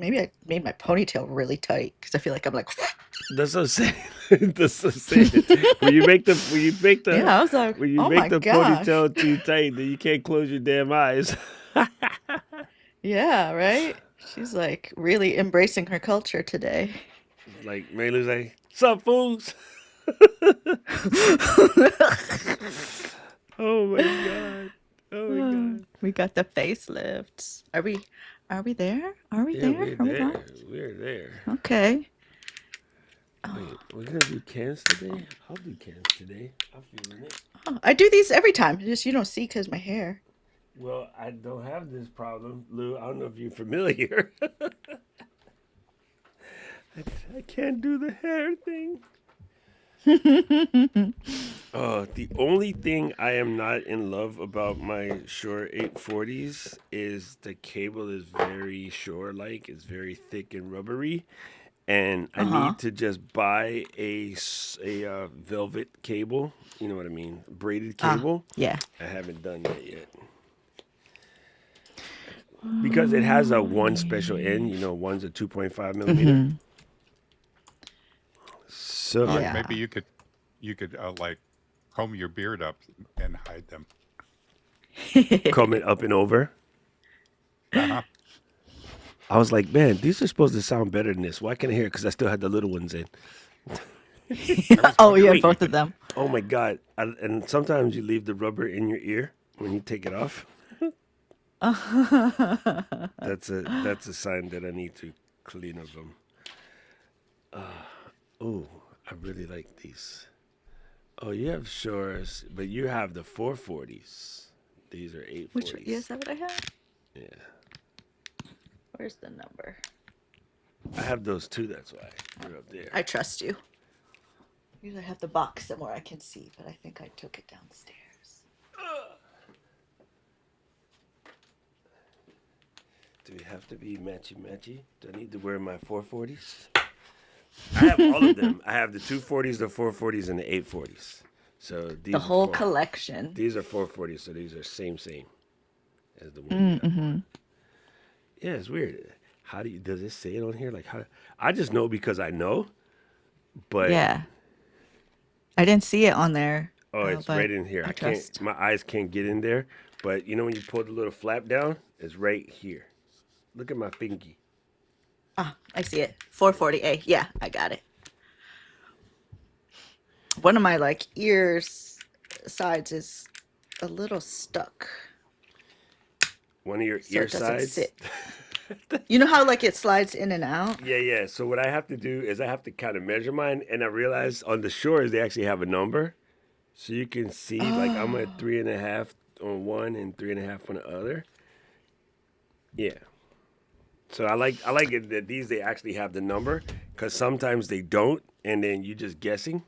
maybe I made my ponytail really tight because I feel like I'm like, That's what I'm saying. That's what I'm saying. When you make the yeah. I was like, when you oh make my the gosh. ponytail too tight, then you can't close your damn eyes. Yeah, right? She's like really embracing her culture today. Like Maylu's like, "Sup, fools?" Oh my god. Oh my god. We got the facelifts. Are we there? Are we Yeah, there? we're Are we live? there. We're there. Okay. Wait, Oh, we're gonna do cans today? I'll do cans today. I'm feeling it. oh, I do these every time. Just you don't see because my hair. Well, I don't have this problem, Lou. I don't know if you're familiar. I, I can't do the hair thing. The only thing I am not in love about my Shure 840s is the cable is very Shure-like. It's very thick and rubbery, and I Uh-huh. need to just buy a velvet cable. You know what I mean? Braided Ah, cable. yeah. I haven't done that yet because it has a Oh, one special end. yeah. You know, one's a 2.5 millimeter. Mm-hmm. So Maybe Yeah. you could like comb your beard up and hide them. coming up and over. Uh huh. I was like, man, these are supposed to sound better than this. Why can't I hear it? Because I still had the little ones in. I was Oh, you wondering had if you Wait, both of could. them. oh my God. And sometimes you leave the rubber in your ear when you take it off. That's a sign that I need to clean up them. Oh, I really like these. Oh, you have Shores, but you have the 440s. These are Which yeah, is 840s. that what I have? Yeah. Where's the number? I have those too, that's why they're up there. I trust you. Usually I have the box somewhere I can see, but I think I took it downstairs. Do we have to be matchy matchy? Do I need to wear my 440s? I have all of them. I have the 240s, the 440s, and the 840s. So The these are whole four. collection. These are 440s. So these are same as the one you have on. Mm-hmm. Yeah, it's weird. How do you? Does it say it on here? Like how? I just know because I know. But Yeah. I didn't see it on there, oh, it's but right in here. I I can't. trust. My eyes can't get in there. But you know when you pull the little flap down, it's right here. Look at my pinky. Ah, I see it. 440A. Yeah, I got it. One of my like ears sides is a little stuck, One of your so ear it doesn't sides. sit. You know how like it slides in and out? Yeah, yeah. So what I have to do is I have to kind of measure mine, and I realize on the shores they actually have a number, so you can see like I'm at Oh. 3.5 on one and 3.5 on the other. Yeah. So I like it that these they actually have the number because sometimes they don't, and then you just guessing.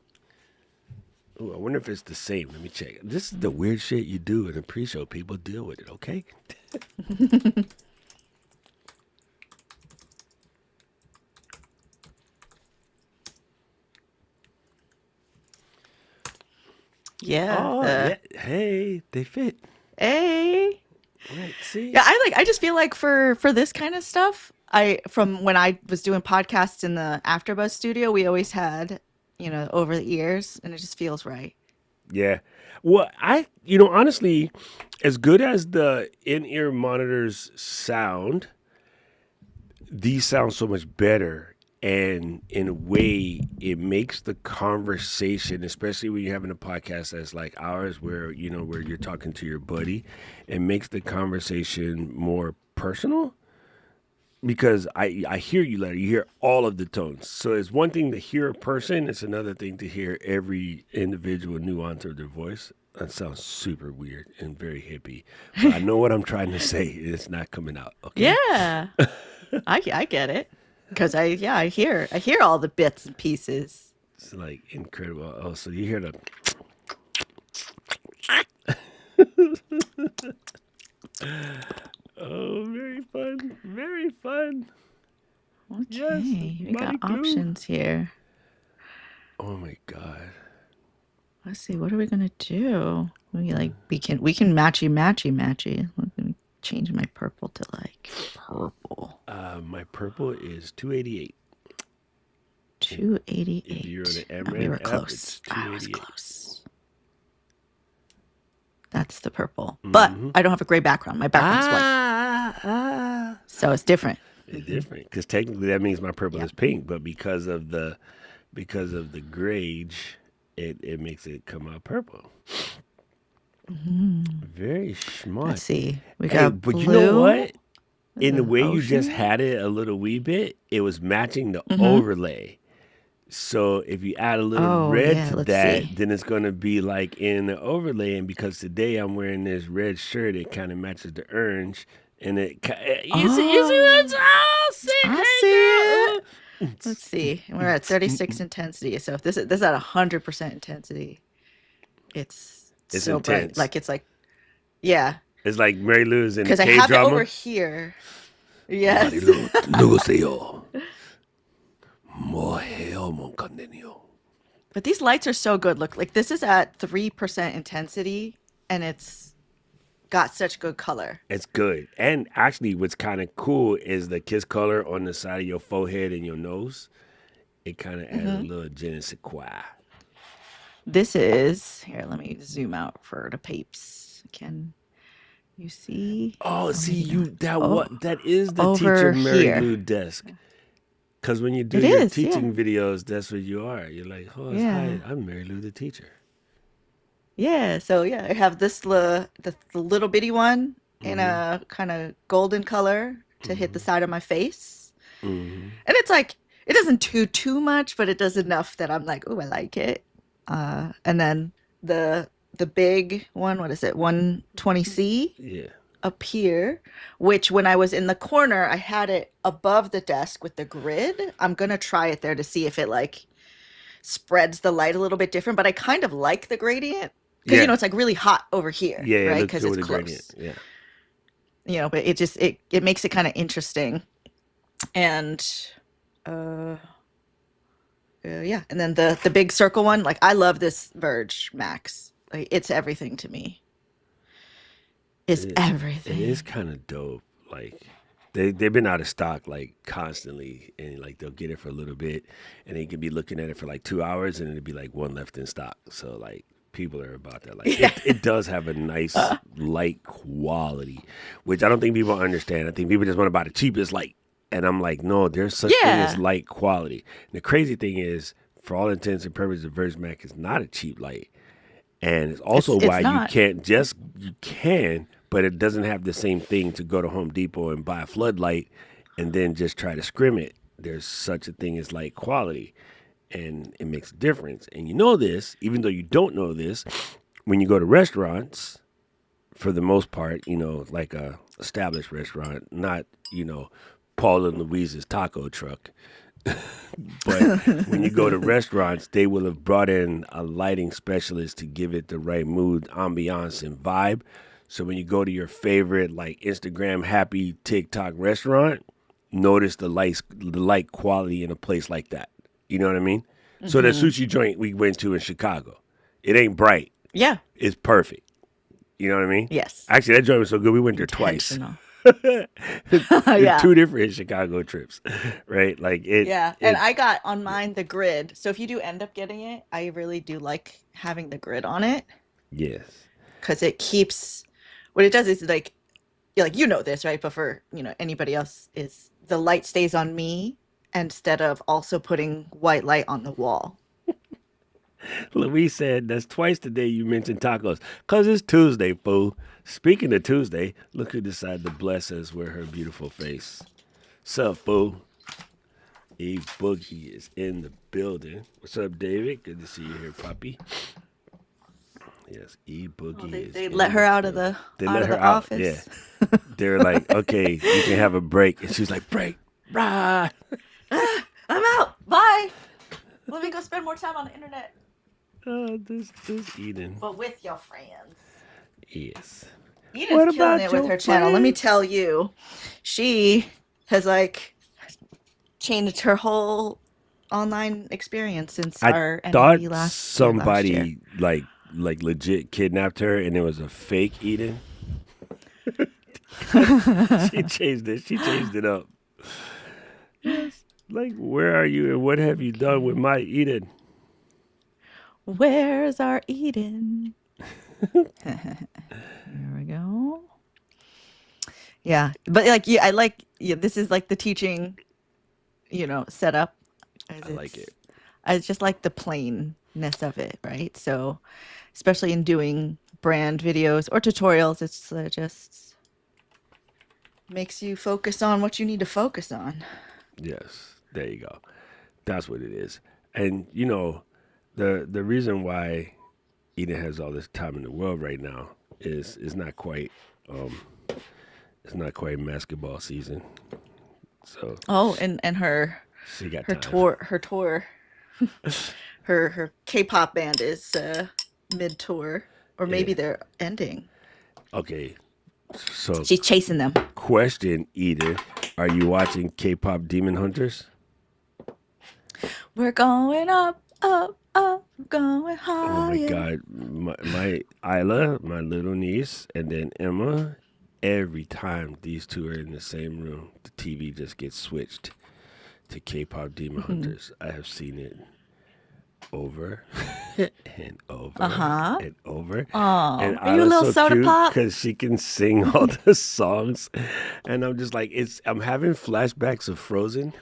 Ooh, I wonder if it's the same. Let me check. This is the weird shit you do in a pre-show. People deal with it, okay? Yeah. Oh yeah. Hey, they fit. Hey. Right. See. Yeah, I just feel like for this kind of stuff, I from when I was doing podcasts in the AfterBuzz studio, we always had, over the ears and it just feels right. Yeah. Well, honestly, as good as the in-ear monitors sound, these sound so much better. And in a way, it makes the conversation, especially when you're having a podcast that's like ours, where you're talking to your buddy, it makes the conversation more personal because I hear you later. You hear all of the tones. So it's one thing to hear a person. It's another thing to hear every individual nuance of their voice. That sounds super weird and very hippie, but I know what I'm trying to say. It's not coming out. Okay. Yeah. I get it. Because I hear all the bits and pieces. It's like incredible. Oh, so you hear the. Oh, very fun. Very fun. Yes, Okay, we got body glue. options here. Oh my god. Let's see, what are we gonna do? We can matchy matchy matchy. change my purple to like purple. My purple is 288. If you're on 288. the Oh, we were Amaranth app, it's close. I was 288. close. That's the purple. But Mm-hmm. I don't have a gray background. My background's white. Ah. So it's different. It's different because technically that means my purple Yeah. is pink, but because of the grade, it makes it come out purple. Very smart. Let's see. We Hey, got but you know blue. what? In the way you just Ocean. had it a little wee bit, it was matching the Mm-hmm. overlay. So if you add a little Oh, red yeah. to Let's that, see. then it's going to be like in the overlay. And because today I'm wearing this red shirt, it kind of matches the orange. And you see what Oh, I'm saying? I Hey, see it. girl. Let's see. We're at 36 intensity. So if this is at 100% intensity, it's It's so bright. intense. Like it's like, yeah. It's like Mary Lou's in the Because I K have it over drama. here. Yes. Marilu, luego se yo. Mojeo mon condenio. But these lights are so good. Look, like this is at 3% intensity and it's got such good color. It's good. And actually, what's kind of cool is the kiss color on the side of your forehead and your nose. It kind of adds a Hmm. little je ne sais quoi. This is, here, let me zoom out for the peeps. Can you see? Oh, Or see maybe you not. that Oh, what that is the teacher over Mary here. Lou desk. Because when you do It your is, yeah. teaching videos, that's what you are. You're like, oh, hi, Yeah. I'm Mary Lou the teacher. Yeah. So, yeah, I have this, the little bitty one in Mm-hmm. a kind of golden color to hit the Mm-hmm. side of my face. Mm-hmm. And it's like, it doesn't do too much, but it does enough that I'm like, oh, I like it. And then the big one, what is it, 120C Yeah. up here, which when I was in the corner, I had it above the desk with the grid. I'm gonna try it there to see if it like spreads the light a little bit different, but I kind of like the gradient because Yeah. it's like really hot over here, Yeah, it right? looks Because good it's with the gradient. close, Yeah. but it just it makes it kind of interesting. And uh yeah, and then the big circle one, like I love this Verge Max. Like it's everything to me. It's It, it is everything. kind of dope. Like they've been out of stock like constantly, and like they'll get it for a little bit, and they can be looking at it for like 2 hours, and it'll be like one left in stock. So like people are about that. Like Yeah. it does have a nice light quality, which I don't think people understand. I think people just want to buy the cheapest light, and I'm like, no, there's such thing as Yeah. light quality. And the crazy thing is, for all intents and purposes, the Verge Mac is not a cheap light. And it's also It's why not. you can, but it doesn't have the same thing to go to Home Depot and buy a floodlight and then just try to scrim it. There's such a thing as light quality, and it makes a difference. And you know this, even though you don't know this, when you go to restaurants, for the most part, like a established restaurant, not, Paul and Louise's taco truck. But when you go to restaurants, they will have brought in a lighting specialist to give it the right mood, ambiance, and vibe. So when you go to your favorite like Instagram happy TikTok restaurant, notice the light quality in a place like that. You know what I mean? So the Hmm. sushi joint we went to in Chicago, it ain't bright. Yeah. It's perfect. You know what I mean? Yes. Actually, that joint was so good we went there twice. Intentional. Yeah. Two different Chicago trips, right? Like Yeah. And it. I got on mine the grid. So if you do end up getting it, I really do like having the grid on it Yes. because it keeps what it does is like you know this, right? But for, anybody else is the light stays on me instead of also putting white light on the wall. Louise said that's twice today you mentioned tacos. Cause it's Tuesday, fool. Speaking of Tuesday, look who decided to bless us with her beautiful face. Sup, fool? E Boogie is in the building. What's up, David? Good to see you here, puppy. Yes, E Well, Boogie is they let in her the out of building. the They out let of her the out. Yeah. office. They're like, okay, you can have a break. And she was like, break, rah. I'm out. Bye. Let me go spend more time on the internet. This Eden. But with your friends. Yes. Eden's What killing it about with your her channel. Let me friends? tell you, she has like changed her whole online experience since I our thought NAB last year. somebody like legit kidnapped her and it was a fake Eden. She changed it. She changed it up. Yes. Like, where are you and what have you done with Okay. my Eden? Where's our Eden? Here we go. Yeah, but like, yeah, I like, yeah, this is like the teaching, setup, as I like it. I just like the plainness of it, right? So, especially in doing brand videos or tutorials, it's just makes you focus on what you need to focus on. Yes. There you go. That's what it is. And the reason why Eden has all this time in the world right now is not quite um it's not quite basketball season. So Oh, and she got her time. tour, her K-pop band is mid tour, or Yeah. maybe they're ending. Okay. So She's chasing them. question, Eden, are you watching K-pop Demon Hunters? We're going up, up, up, going Oh my higher. God, my Isla, my little niece, and then Emma. Every time these two are in the same room, the TV just gets switched to K-pop Demon Hunters. I have seen it over and over Uh-huh. and over. And Oh, are you a Isla's little so soda cute pop? because she can sing all the songs, and I'm just like, I'm having flashbacks of Frozen.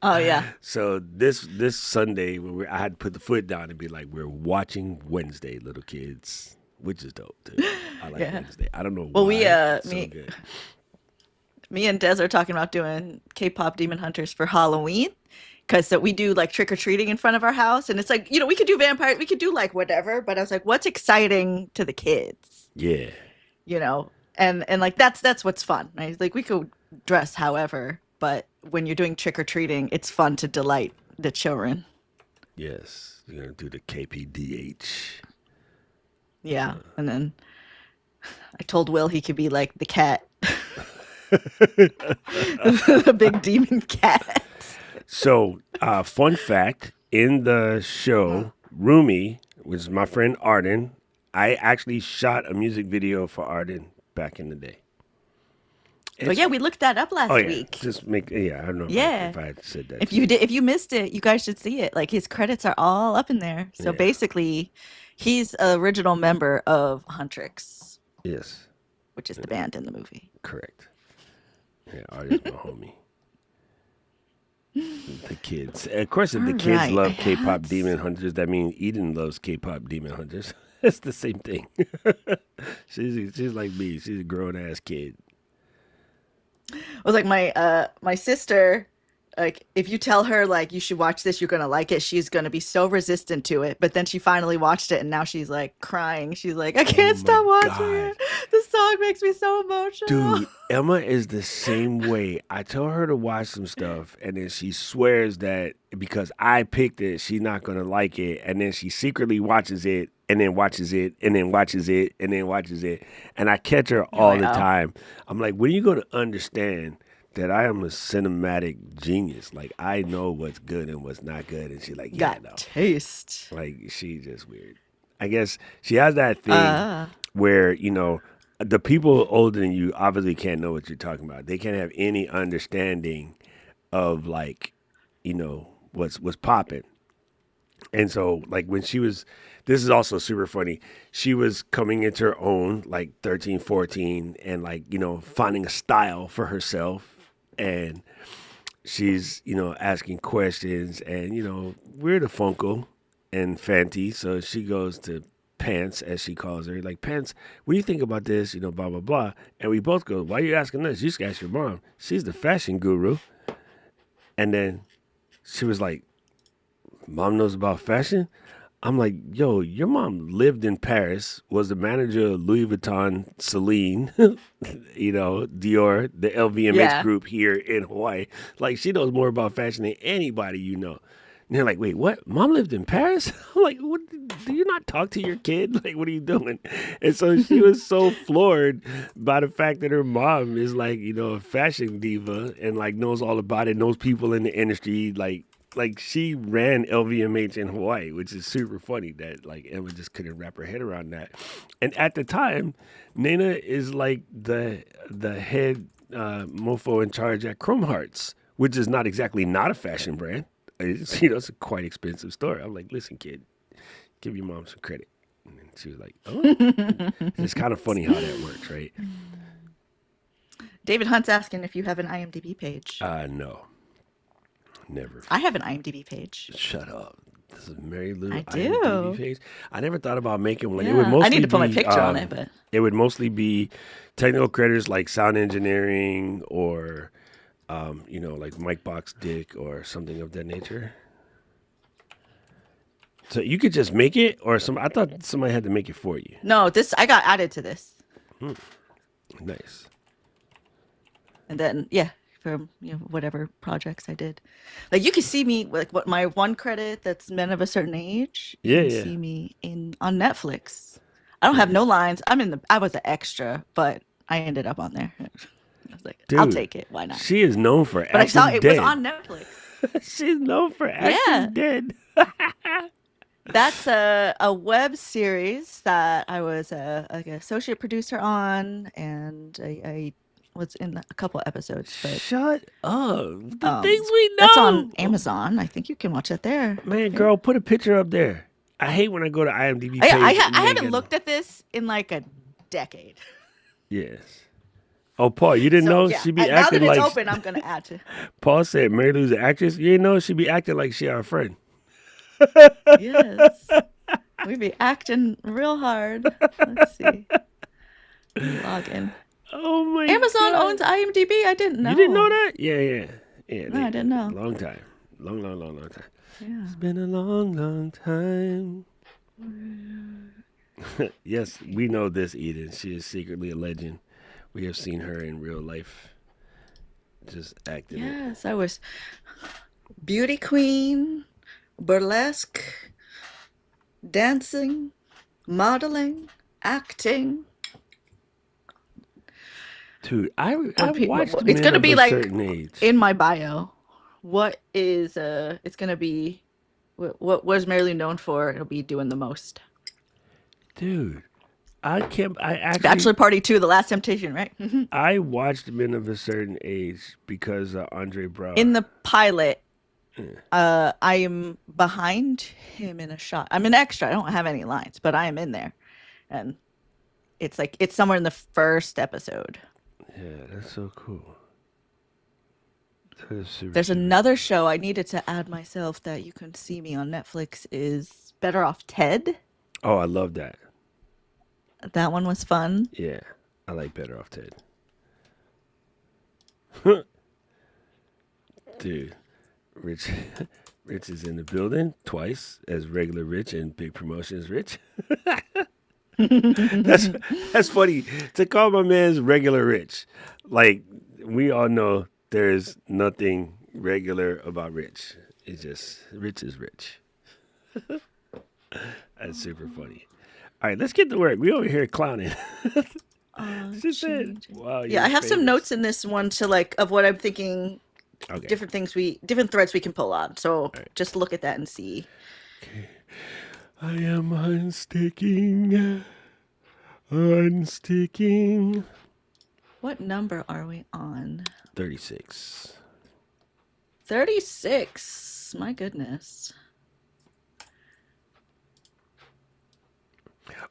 Oh yeah. So this Sunday, I had to put the foot down and be like, "We're watching Wednesday, little kids," which is dope too. I like Yeah. Wednesday. I don't know Well, why. It's so good. me and Des are talking about doing K-pop Demon Hunters for Halloween. Because so we do like trick or treating in front of our house, and it's like, we could do vampire, we could do like whatever, but I was like, what's exciting to the kids, Yeah. you know? And like that's what's fun, right? Like we could dress however, but when you're doing trick or treating, it's fun to delight the children. Yes. You're gonna do the KPDH. Yeah. And then I told Will he could be like the cat, the big demon cat. So, fun fact: in the Huh. show, Rumi, which is my friend Arden, I actually shot a music video for Arden back in the day. Oh It's yeah, we looked that up Oh last yeah, week. just make yeah. I don't know Yeah. if I had said that If to you you. did, if you missed it, you guys should see it. Like his credits are all up in there. So Yeah. basically, he's an original member of Huntrix, Yes. which is the band in the movie. Correct. Yeah, Arden's my homie. The kids. Of course, if All the kids right, I love K-pop had. Demon Hunters, that means Eden loves K-pop Demon Hunters. It's the same thing. She's like me. She's a grown ass kid. It was like my sister. Like if you tell her like you should watch this, you're gonna like it. She's gonna be so resistant to it. But then she finally watched it, and now she's like crying. She's like, I Oh can't my stop watching god, it. The song makes me so emotional. dude! Emma is the same way. I tell her to watch some stuff, and then she swears that because I picked it, she's not gonna like it, and then she secretly watches it, and then watches it, and then watches it, and then watches it, and I catch her You're all like, the oh, time. I'm like, when are you gonna understand that I am a cinematic genius? Like I know what's good and what's not good, and she's like, yeah, got no. taste. Like she's just weird. I guess she has that thing Uh, where the people older than you obviously can't know what you're talking about. They can't have any understanding of like what's popping. And so like when she was, this is also super funny. She was coming into her own like 13, 14, and like finding a style for herself, and she's asking questions, and we're the Funko and Fanti, so she goes to Pants, as she calls her, like, Pants, what do you think about this, blah blah blah, and we both go, why are you asking us? You should ask your mom, she's the fashion guru. And then she was like, mom knows about fashion. I'm like, yo, your mom lived in Paris, was the manager of Louis Vuitton, Celine, Dior, the LVMH yeah. group here in Hawaii. Like, she knows more about fashion than anybody you know. And they're like, wait, what? Mom lived in Paris? I'm like, what? Do you not talk to your kid? Like, what are you doing? And so she was so floored by the fact that her mom is like, a fashion diva and like knows all about it, knows people in the industry, like, like she ran LVMH in Hawaii, which is super funny that like Emma just couldn't wrap her head around that. And at the time, Nana is like the head mofo in charge at Chrome Hearts, which is not exactly not a fashion brand. It's, it's a quite expensive store. I'm like, listen, kid, give your mom some credit. And she was like, oh, it's kind of funny how that works, right? David Hunt's asking if you have an IMDb page. No, never. I have an IMDb page. Shut up. This is Mary Lou I IMDb do. page. I never thought about making one. It would Yeah, I mostly need to put my be picture on it, but it would mostly be technical creditors like sound engineering or like Mike Box Dick or something of that nature. So you could just make it, or I thought somebody had to make it for you. no, this I got added to this, Nice. and then yeah, from whatever projects I did. Like you can see me like what my one credit that's Men of a Certain Age. You Yeah, can yeah. see me in on Netflix. I don't have no lines. I was an extra, but I ended up on there. I was like, I'll Dude, take it. Why not? she is known for But I saw acting it was dead. on Netflix. She's known for acting Yeah. dead. That's a web series that I was like an associate producer on, and I was in a couple episodes. But Shut up. The things we that's on know. Amazon. I think you can watch it there. Man, Yeah. girl, put a picture up there. I hate when I go to IMDb I, page I and I they haven't get looked at this in like a decade. yes. Oh, Paul, you didn't So know yeah, she be now that acting it's like open, I'm gonna add to. Paul said Mary Lou's an actress. You didn't know she be acting like she our friend. Yes, we be acting real hard. Let's see. Let me log in. Oh my Amazon God. owns IMDb. I didn't know. You didn't know that? Yeah, yeah. Yeah. No, I didn't know. Long time. Long time. Yeah. It's been a long time. Yes, we know this, Eden. She is secretly a legend. We have seen her in real life just acting it. Yes, I was beauty queen, burlesque, dancing, modeling, acting. Dude, I watched It's Men gonna of be a like Certain Age. in my bio. What is it's gonna be what was Mary Lou known for? It'll be doing the most. Dude, I actually Bachelor Party 2, The Last Temptation, right? I watched Men of a Certain Age because of Andre Braugher. In the pilot, I am behind him in a shot. I'm an extra. I don't have any lines, but I am in there. And it's somewhere in the first episode. Yeah, that's so cool. That is super, There's super another show I needed to add myself that you can see me on Netflix is Better Off Ted. Oh, I love that. That one was fun. Yeah, I like Better Off Ted. Dude, Rich is in the building twice as regular Rich and Big Promotions Rich. That's funny to call my man's regular Rich. Like we all know there's nothing regular about Rich. It's just Rich is rich. That's super funny. All right, let's get to work. We over here clowning. She said, "Wow, Yeah, I have some notes in this one to like of what I'm thinking. Okay. Different threads we can pull on. So just look at that and see. I am unsticking. Unsticking. What number are we on? 36. 36. My goodness.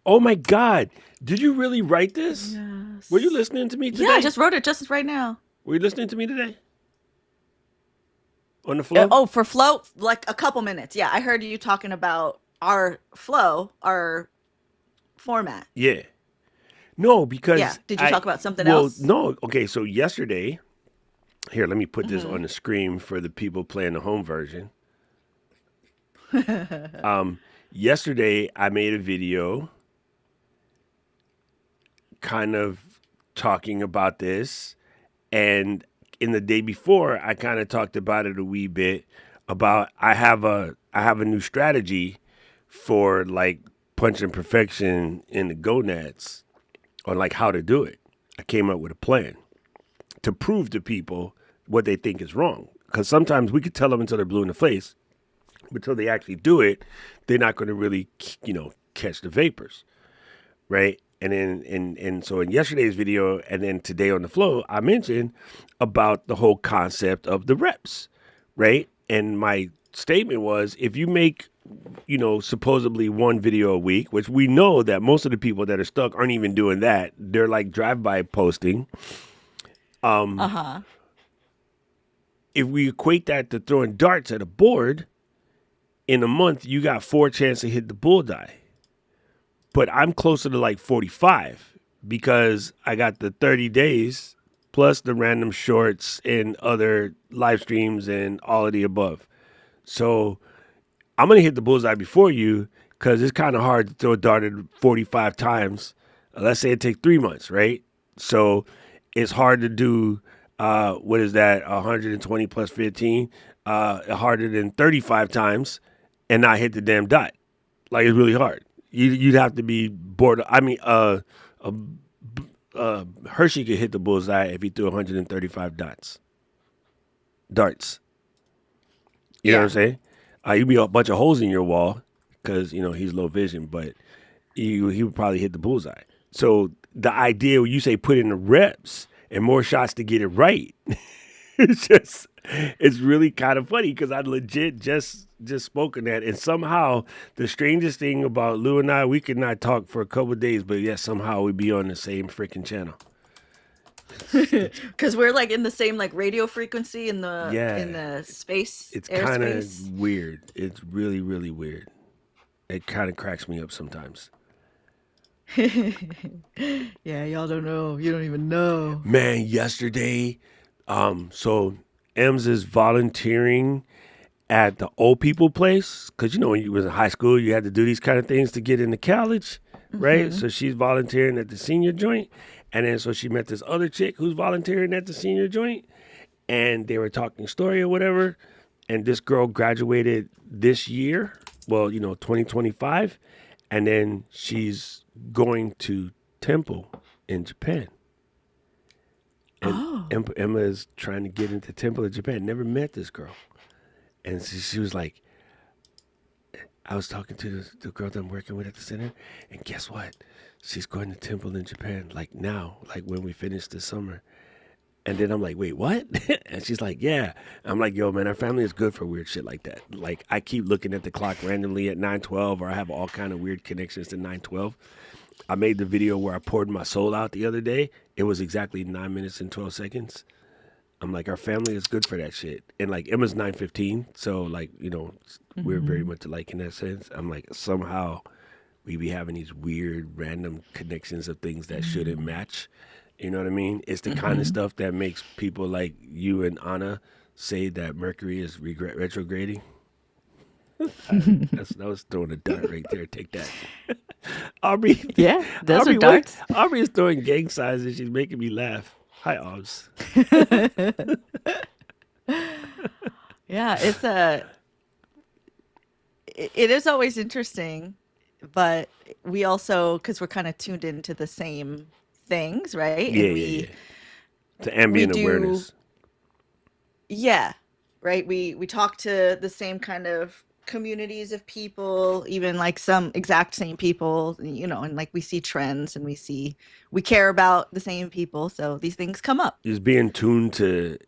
Oh my God. Did you really write this? Yes. Were you listening to me today? Yeah, I just wrote it just right now. Were you listening to me today? On the flow? Oh, for flow, like a couple minutes. Yeah, I heard you talking about our flow, our format. Yeah. No, because Yeah. Did you talk about something well, else? no. Okay, so yesterday, here, let me put this on the screen for the people playing the home version. Yesterday, I made a video kind of talking about this, and in the day before, I kind of talked about it a wee bit about I have a new strategy for like punching perfection in the gonads on like how to do it. I came up with a plan to prove to people what they think is wrong. Because sometimes we could tell them until they're blue in the face, but until they actually do it, they're not going to really, catch the vapors, right? And then, and so in yesterday's video, and then today on the flow, I mentioned about the whole concept of the reps, right? And my statement was, if you make, supposedly one video a week, which we know that most of the people that are stuck aren't even doing that. They're like drive-by posting. Uh-huh. If we equate that to throwing darts at a board, in a month you got 4 chances to hit the bullseye. But I'm closer to like 45 because I got the 30 days plus the random shorts and other live streams and all of the above. So I'm going to hit the bullseye before you because it's kind of hard to throw a dart at 45 times. Let's say it takes 3 months, right? So it's hard to do, what is that, 120 plus 15, harder than 35 times and not hit the damn dot. Like, it's really hard. You'd have to be bored. I mean, Hershey could hit the bullseye if he threw 135 darts. You know what I'm Yeah. saying? You'd be a bunch of holes in your wall because he's low vision, but he would probably hit the bullseye. So the idea when you say put in the reps and more shots to get it right, it's really kind of funny because I legit just spoken that, and somehow the strangest thing about Lou and I, we could not talk for a couple of days, but yet somehow we be on the same freaking channel. It's Because we're like in the same like radio frequency in yeah, the space it's kind airspace. of weird. It's really really weird. It kind of cracks me up sometimes. Yeah, y'all don't know. You don't even know. Man, yesterday, so Ems is volunteering at the old people place because when you was in high school you had to do these kind of things to get into college, right? Hmm. So she's volunteering at the senior joint, and then so she met this other chick who's volunteering at the senior joint, and they were talking story or whatever, and this girl graduated this year, well, 2025, and then she's going to Temple in Japan. And Oh. Emma is trying to get into Temple in Japan. Never met this girl. And she was like, I was talking to the girl that I'm working with at the center, and guess what? She's going to Temple in Japan, like now, like when we finish this summer. And then I'm like, wait, what? And she's like, yeah. I'm like, yo, man, our family is good for weird shit like that. Like, I keep looking at the clock randomly at 9:12, or I have all kind of weird connections to 9:12. I made the video where I poured my soul out the other day. It was exactly 9 minutes and 12 seconds. I'm like, our family is good for that shit. And like Emma's 9:15, so like, we're very Hmm. much alike in that sense. I'm like, somehow we be having these weird random connections of things that shouldn't match. You know what I mean? It's the kind of Hmm. stuff that makes people like you and Anna say that Mercury is retrograding. That was throwing a dart right there. Take that. Aubrey, Yeah, those are Aubrey, what? darts. Aubrey is throwing gang signs and she's making me laugh. Hi, Aubs. Yeah, it is always interesting, but we also because we're kind of tuned into the same things, right? Yeah, And yeah, we yeah. To we ambient do, awareness. yeah, right? We talk to the same kind of communities of people, even like some exact same people, and like we see trends and we care about the same people, so these things come up. Is being tuned to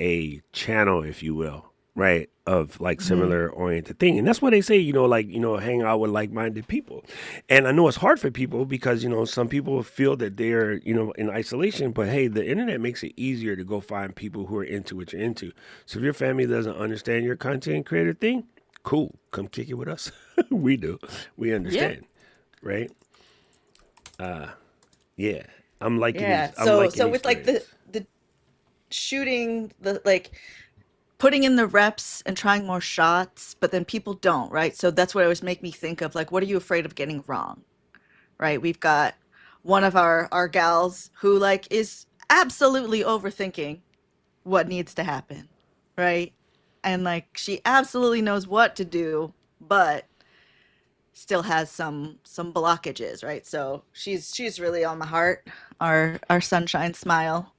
a channel, if you will, right? Of like Hmm. similar oriented thing. And that's why they say, like, hang out with like minded people. And I know it's hard for people because, some people feel that they're, in isolation, but hey, the internet makes it easier to go find people who are into what you're into. So if your family doesn't understand your content creator thing, cool. Come kick it with us. We do. We Yeah. understand, right? Yeah. I'm liking Yeah. these. I'm liking So these with like the threads. the shooting, the like putting in the reps and trying more shots, but then people don't, right? So that's what always make me think of like, what are you afraid of getting wrong, right? We've got one of our gals who like is absolutely overthinking what needs to happen, right? And like she absolutely knows what to do, but still has some blockages, right? So she's really on the heart, our sunshine smile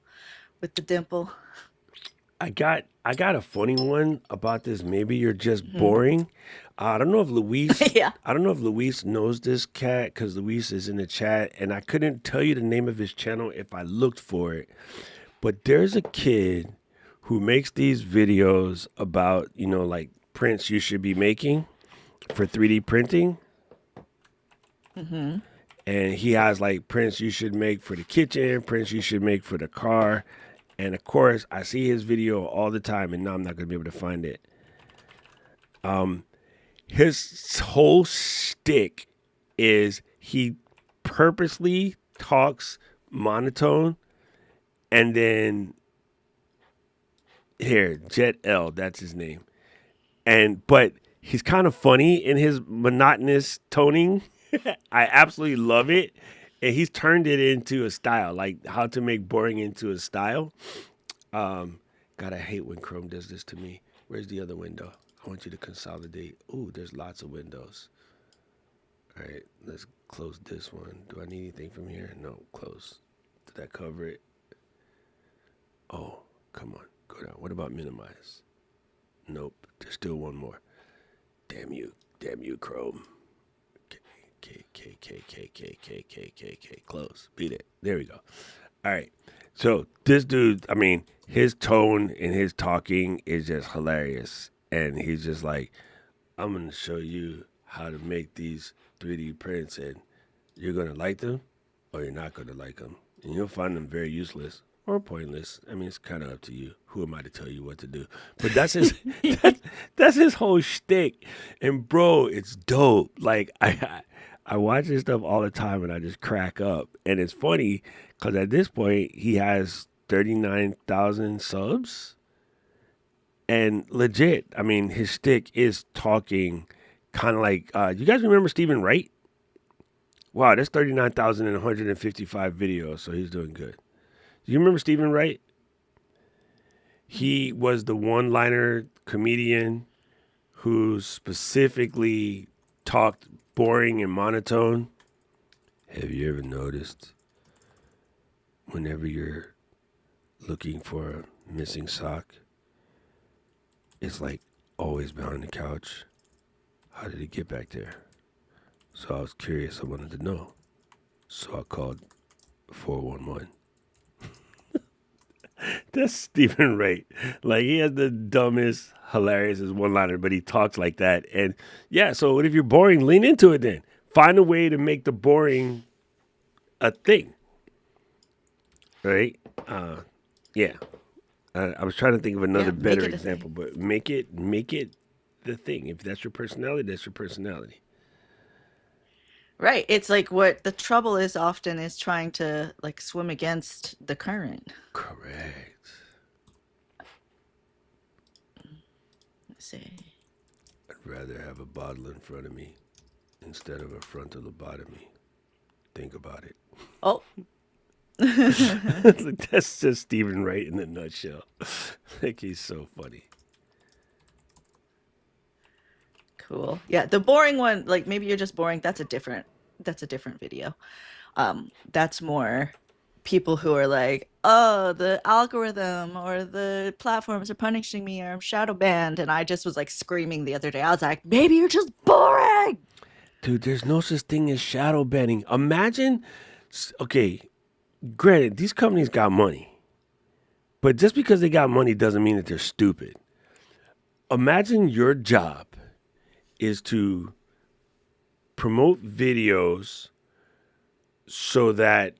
with the dimple. I got a funny one about this. Maybe you're just Mhm. boring. I don't know if Luis. Yeah. I don't know if Luis knows this cat because Luis is in the chat, and I couldn't tell you the name of his channel if I looked for it. But there's a kid who makes these videos about like prints you should be making for 3D printing, Hmm. and he has like prints you should make for the kitchen, prints you should make for the car. And of course, I see his video all the time, and now I'm not gonna be able to find it. His whole shtick is he purposely talks monotone, and then here, Jet L, that's his name. And but he's kind of funny in his monotonous toning. I absolutely love it. And he's turned it into a style, like how to make boring into a style. Um, God, I hate when Chrome does this to me. Where's the other window? I want you to consolidate. Ooh, there's lots of windows. All right, let's close this one. Do I need anything from here? No, close. Did that cover it? Oh, come on, go down. What about minimize? Nope, there's still one more. Damn you, Chrome. K. Close. Beat it. There we go. All right. So this dude, I mean, his tone and his talking is just hilarious. And he's just like, I'm going to show you how to make these 3D prints, and you're going to like them or you're not going to like them. And you'll find them very useless or pointless. I mean, it's kind of up to you. Who am I to tell you what to do? But that's his that's his whole shtick. And bro, it's dope. Like I watch this stuff all the time and I just crack up. And it's funny because at this point he has 39,000 subs. And legit, I mean, his stick is talking kind of like, you guys remember Stephen Wright? Wow, that's 39,155 videos, so he's doing good. Do you remember Stephen Wright? He was the one-liner comedian who specifically talked boring and monotone. Have you ever noticed whenever you're looking for a missing sock, it's like always behind the couch? How did it get back there? So I was curious. I wanted to know. So I called 411. That's Stephen Wright. Like, he has the dumbest, hilarious one-liner, but he talks like that. And yeah, so if you're boring, lean into it then. Find a way to make the boring a thing. Right? Yeah. I was trying to think of another Yeah, make better it a thing. example, but make it the thing. If that's your personality, that's your personality. Right. It's like what the trouble is often is trying to like swim against the current. Correct. Let's see. I'd rather have a bottle in front of me instead of a frontal lobotomy. Think about it. Oh. That's just Stephen Wright in a nutshell. Like, he's so funny. Cool. Yeah, the boring one, like maybe you're just boring. That's a different video. That's more people who are like, oh, the algorithm or the platforms are punishing me or I'm shadow banned. And I just was like screaming the other day. I was like, maybe you're just boring. Dude, there's no such thing as shadow banning. Imagine, okay, granted, these companies got money, but just because they got money doesn't mean that they're stupid. Imagine your job is to promote videos so that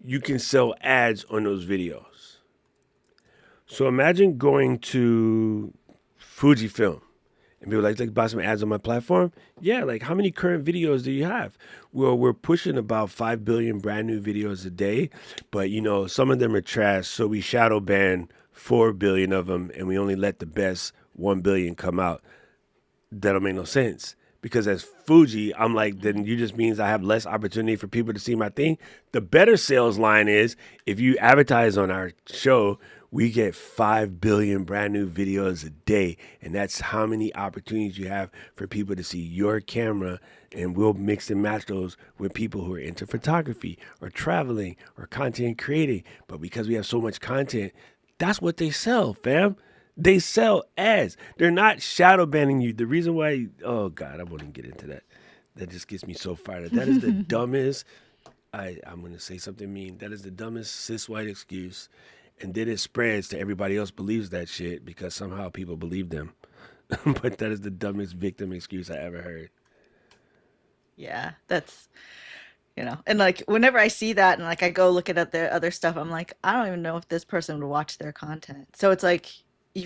you can sell ads on those videos. So imagine going to Fujifilm and people like buy some ads on my platform. Yeah, like how many current videos do you have? Well, we're pushing about 5 billion brand new videos a day, but some of them are trash, so we shadow ban 4 billion of them and we only let the best 1 billion come out. That don't make no sense. Because as Fuji, I'm like, then you just means I have less opportunity for people to see my thing. The better sales line is if you advertise on our show, we get 5 billion brand new videos a day. And that's how many opportunities you have for people to see your camera. And we'll mix and match those with people who are into photography or traveling or content creating. But because we have so much content, That's what they sell, fam. They sell ads. They're not shadow banning you. The reason why, oh God, I won't even get into that. That just gets me so fired up. That is the dumbest. I'm gonna say something mean. That is the dumbest cis white excuse, and then it spreads to everybody else believes that shit because somehow people believe them. But that is the dumbest victim excuse I ever heard. Yeah, that's and like whenever I see that and like I go look at their other stuff, I'm like, I don't even know if this person would watch their content. So it's like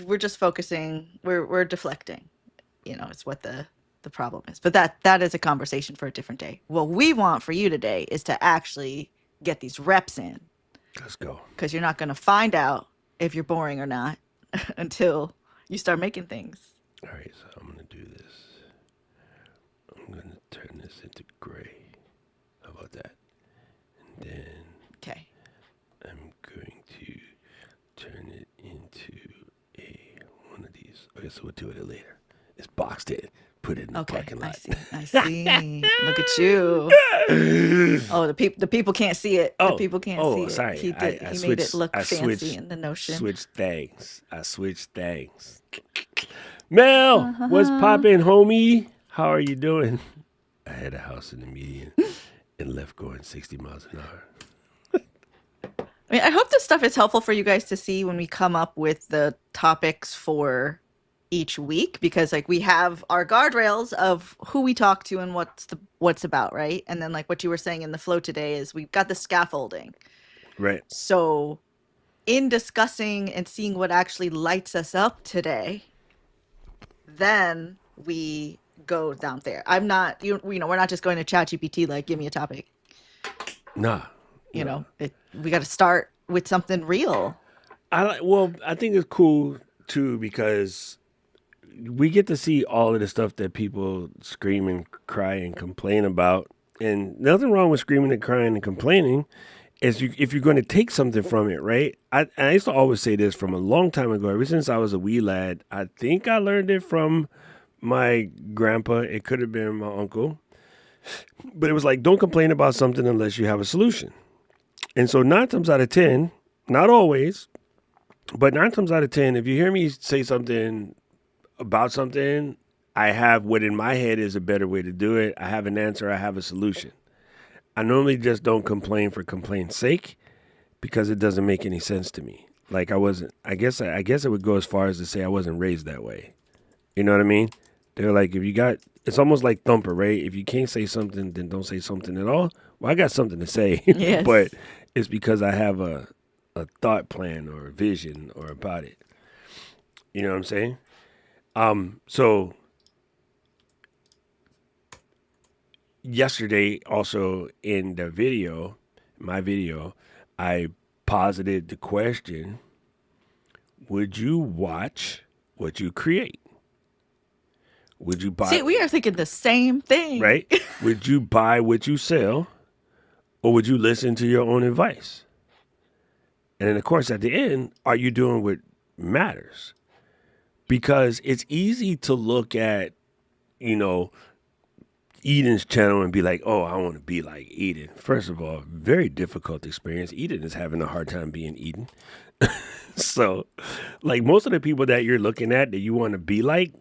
we're just focusing, we're deflecting. It's what the problem is. But that is a conversation for a different day. What we want for you today is to actually get these reps in Let's go. because you're not going to find out if you're boring or not until you start making things. All right, so I'm gonna do this. I'm gonna turn this into gray. How about that? And then Okay. I'm going to turn it into one of these. Okay, so we'll do it later. It's boxed in. Put it in the Okay, parking I lot. see. I see. Look at you. Oh, the people can't see it. The Oh, people can't oh, see it. sorry. He did. I He made it switched. look I fancy switched. in the Notion. Switched things. I switched things. Mel, what's Uh-huh. poppin', homie? How are you doing? I had a house in the median and left going 60 miles an hour. I mean, I hope this stuff is helpful for you guys to see when we come up with the topics for each week because like we have our guardrails of who we talk to and what's about, right? And then like what you were saying in the flow today is we've got the scaffolding. Right. So in discussing and seeing what actually lights us up today, then we go down there. I'm not we're not just going to ChatGPT like give me a topic. Nah. Nah. We got to start with something real. I think it's cool too because we get to see all of the stuff that people scream and cry and complain about. And nothing wrong with screaming and crying and complaining is if you're going to take something from it, right? I used to always say this from a long time ago, ever since I was a wee lad. I think I learned it from my grandpa. It could have been my uncle. But it was like, don't complain about something unless you have a solution. And so 9 times out of 10, not always, but 9 times out of 10, if you hear me say something about something, I have what in my head is a better way to do it. I have an answer. I have a solution. I normally just don't complain for complaint's sake because it doesn't make any sense to me. Like I guess it would go as far as to say I wasn't raised that way. You know what I mean? They're like, it's almost like Thumper, right? If you can't say something, then don't say something at all. Well, I got something to say, but Yes. it's because I have a thought plan or a vision or about it. You know what I'm saying? So yesterday, also in my video, I posited the question: would you watch what you create? Would you See, buy? we are thinking the same thing. Right? Would you buy what you sell, or would you listen to your own advice? And then, of course, at the end, are you doing what matters? Because it's easy to look at, Eden's channel and be like, oh, I want to be like Eden. First of all, very difficult experience. Eden is having a hard time being Eden. So, like most of the people that you're looking at that you want to be like,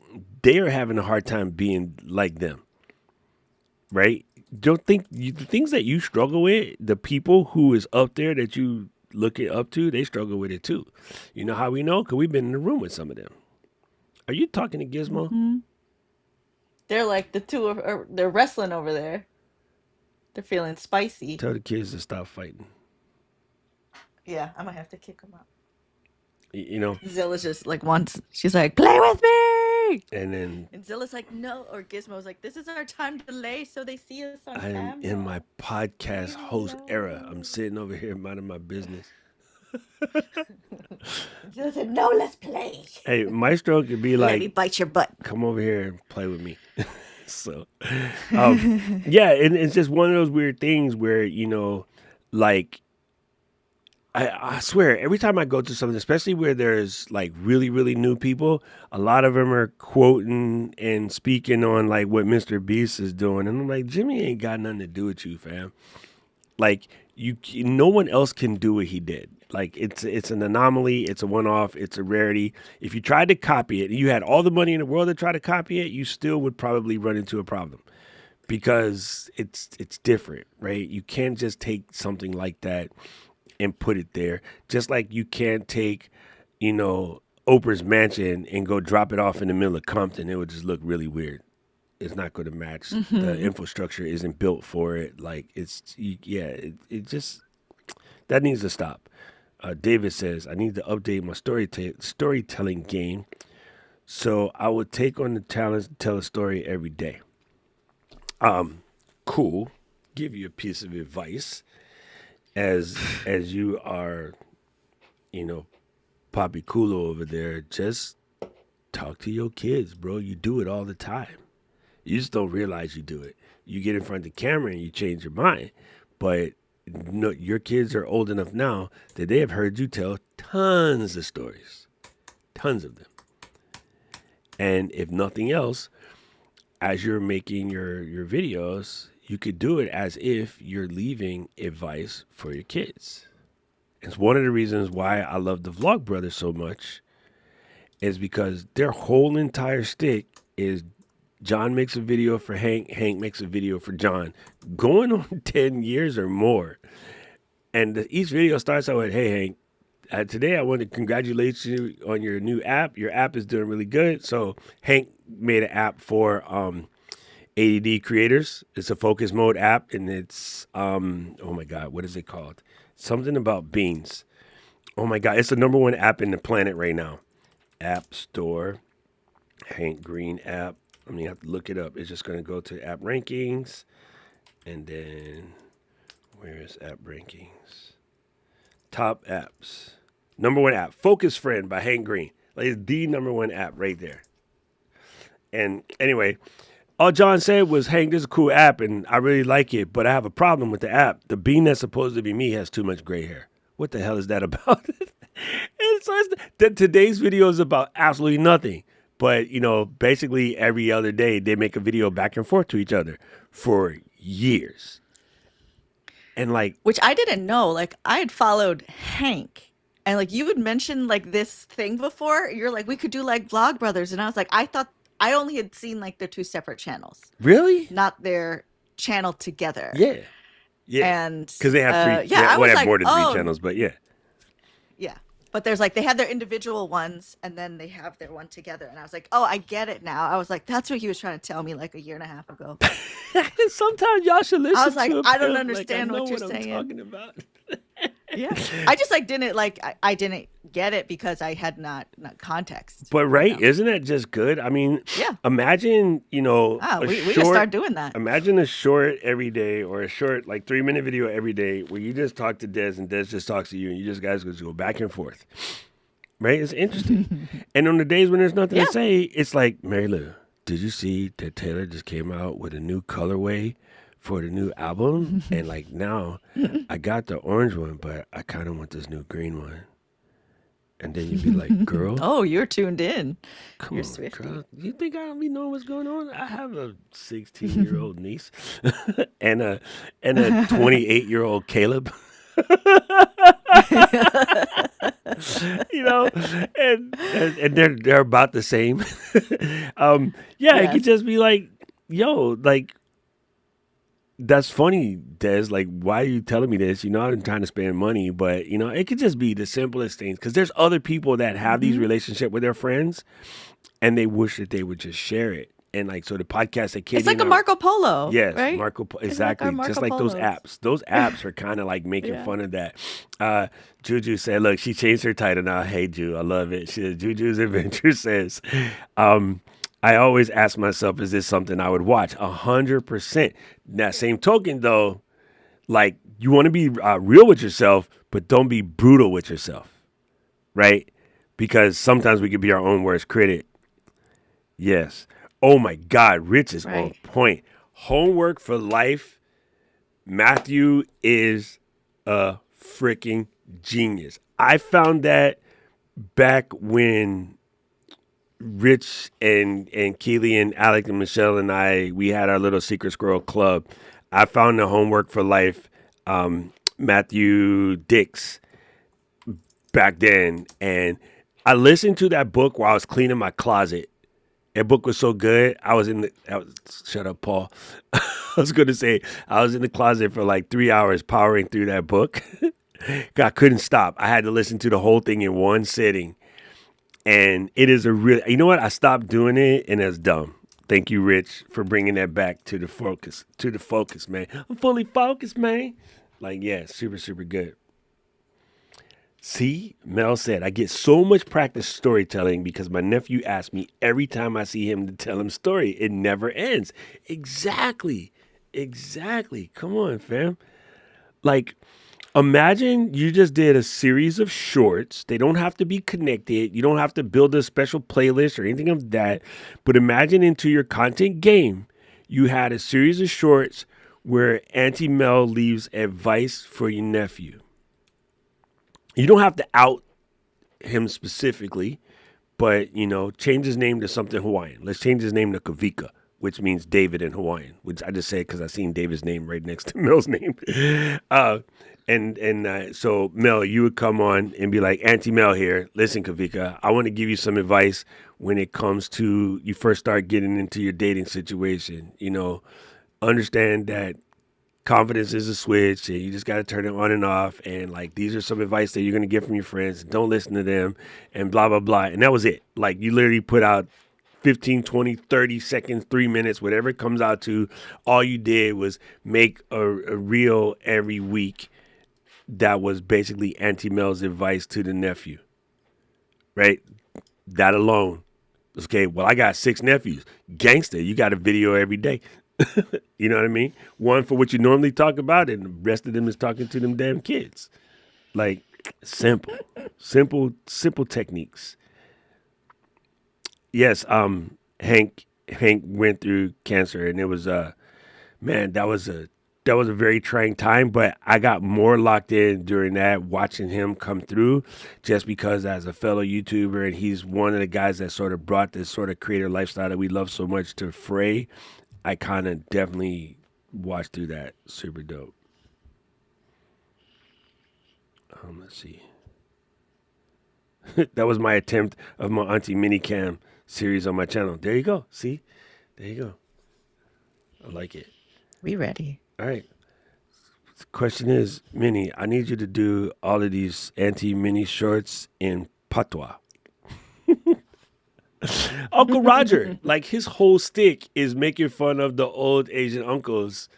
they are having a hard time being like them. Right? Don't think the things that you struggle with, the people who is up there that you look it up to, they struggle with it too. You know how we know? Because we've been in the room with some of them. Are you talking to Gizmo? Hmm. They're like the two they're wrestling over there. They're feeling spicy. Tell the kids to stop fighting. Yeah, I might have to kick them out. You know? Zilla's just like once she's like, play with me. And then And Zilla's like, no, or Gizmo's like, this is our time to lay so they see us on I am in my camera. podcast Leave me host era. I'm alone. sitting over here minding my business. Zilla said, no, let's play. Hey, Maestro could be Let me like, bite your butt. come over here and play with me. So, yeah, and it's just one of those weird things where, like, I swear, every time I go to something, especially where there's like really, really new people, a lot of them are quoting and speaking on like what Mr. Beast is doing. And I'm like, Jimmy ain't got nothing to do with you, fam. Like, no one else can do what he did. Like it's an anomaly. It's a one off. It's a rarity. If you tried to copy it, and you had all the money in the world to try to copy it, you still would probably run into a problem because it's different, right? You can't just take something like that and put it there. Just like you can't take, Oprah's mansion and go drop it off in the middle of Compton. It would just look really weird. It's not going to match. The infrastructure isn't built for it. Like it just that needs to stop. David says I need to update my storytelling game, so I would take on the challenge to tell a story every day. Cool. Give you a piece of advice as you are, you know, Poppy Kulo over there. Just talk to your kids, bro. You do it all the time. You just don't realize you do it. You get in front of the camera and you change your mind. But no, your kids are old enough now that they have heard you tell tons of stories, tons of them. And if nothing else, as you're making your videos, you could do it as if you're leaving advice for your kids. It's one of the reasons why I love the Vlog Brothers so much is because their whole entire stick is John makes a video for Hank, Hank makes a video for John, going on 10 years or more. And each video starts out with, hey, Hank, today I want to congratulate you on your new app. Your app is doing really good. So Hank made an app for ADD creators. It's a focus mode app, and it's, oh my God, what is it called? Something about beans. Oh my God, it's the #1 app in the planet right now. App Store, Hank Green app. I mean, you have to look it up. It's just going to go to app rankings. And then, where is app rankings? Top apps. #1 app, Focus Friend by Hank Green. Like, it's the #1 app right there. And anyway, all John said was, Hank, this is a cool app, and I really like it, but I have a problem with the app. The bean that's supposed to be me has too much gray hair. What the hell is that about? And so today's video is about absolutely nothing. But, basically every other day they make a video back and forth to each other for years. And like, Which I didn't know. Like I had followed Hank and like you had mentioned like this thing before. You're like, we could do like Vlog Brothers. And I was like, I thought I only had seen like their two separate channels, really? not their channel together. Yeah. Yeah. And because they have three, yeah, I was have like, more than oh, three channels, but yeah. yeah. But there's like they have their individual ones and then they have their one together. And I was like, oh, I get it now. I was like, that's what he was trying to tell me like a year and a half ago. Sometimes y'all should listen I was like, to him. I don't Like, understand I know what you're I'm saying. talking about. Yeah. I just like didn't like I didn't get it because I had not context. But right, isn't that just good? I mean, Yeah. Imagine, We gotta start doing that. Imagine a short every day or a short like 3-minute video every day where you just talk to Des and Des just talks to you and you just guys go back and forth. Right? It's interesting. And on the days when there's nothing to say, it's like, Mary Lou, did you see that Taylor just came out with a new colorway for the new album? And like now I got the orange one, but I kind of want this new green one. And then you'd be like, girl. Oh, you're tuned in. Come You're on, Swiftie. girl. You think I don't be knowing what's going on? I have a 16-year-old niece and a 28-year-old Caleb. And they're about the same. It could just be like, yo, like, that's funny, Des. Like, why are you telling me this? I'm trying to spend money, but it could just be the simplest things. Because there's other people that have these relationships with their friends, and they wish that they would just share it. And like, so the podcast that Katie, It's like a Marco Polo. yes, right? Marco Polo, exactly, Marco just like those Polos. apps. Those apps are kind of like making fun of that. Juju said, "Look, she changed her title now. Hey, Ju, I love it." She said, Juju's Adventure says, I always ask myself, is this something I would watch? 100%. That same token, though, like you want to be real with yourself, but don't be brutal with yourself, right? Because sometimes we could be our own worst critic. Yes. Oh my God, Rich is on point. Homework for life. Matthew is a freaking genius. I found that back when Rich and Keely and Alec and Michelle and we had our little Secret Squirrel club. I found the Homework for Life, Matthew Dix. back then, and I listened to that book while I was cleaning my closet. That book was so good. Shut up, Paul. I was going to say I was in the closet for like 3 hours powering through that book. I couldn't stop. I had to listen to the whole thing in one sitting. And it is a real, you know what? I stopped doing it and it's dumb. Thank you, Rich, for bringing that back to the focus. To the focus, man. I'm fully focused, man. Like, yeah, super, super good. See, Mel said, I get so much practice storytelling because my nephew asks me every time I see him to tell him story. It never ends. Exactly. Exactly. Come on, fam. Like, imagine you just did a series of shorts. They don't have to be connected. You don't have to build a special playlist or anything of that. But imagine into your content game, you had a series of shorts where Auntie Mel leaves advice for your nephew. You don't have to out him specifically, but change his name to something Hawaiian. Let's change his name to Kavika, which means David in Hawaiian, which I just said because I seen David's name right next to Mel's name. So Mel, you would come on and be like, Auntie Mel here. Listen, Kavika, I want to give you some advice when it comes to you first start getting into your dating situation. Understand that confidence is a switch and you just got to turn it on and off, and like these are some advice that you're going to get from your friends, don't listen to them, and blah blah blah. And that was it. Like, you literally put out 15, 20, 30 seconds, 3 minutes, whatever it comes out to. All you did was make a reel every week that was basically Auntie Mel's advice to the nephew, right? That alone. Okay, well, I got 6 nephews. Gangster, you got a video every day. You know what I mean? One for what you normally talk about, and the rest of them is talking to them damn kids. Like, simple techniques. Yes, Hank went through cancer, and it was man, that was a very trying time. But I got more locked in during that, watching him come through, just because as a fellow YouTuber, and he's one of the guys that sort of brought this sort of creator lifestyle that we love so much to Frey. I kind of definitely watched through that. Super dope. Let's see. That was my attempt of my Auntie Minicam series on my channel. There you go. See? There you go. I like it. We ready. All right. The question is, Minnie, I need you to do all of these anti-mini shorts in patois. Uncle Roger, like his whole stick is making fun of the old Asian uncles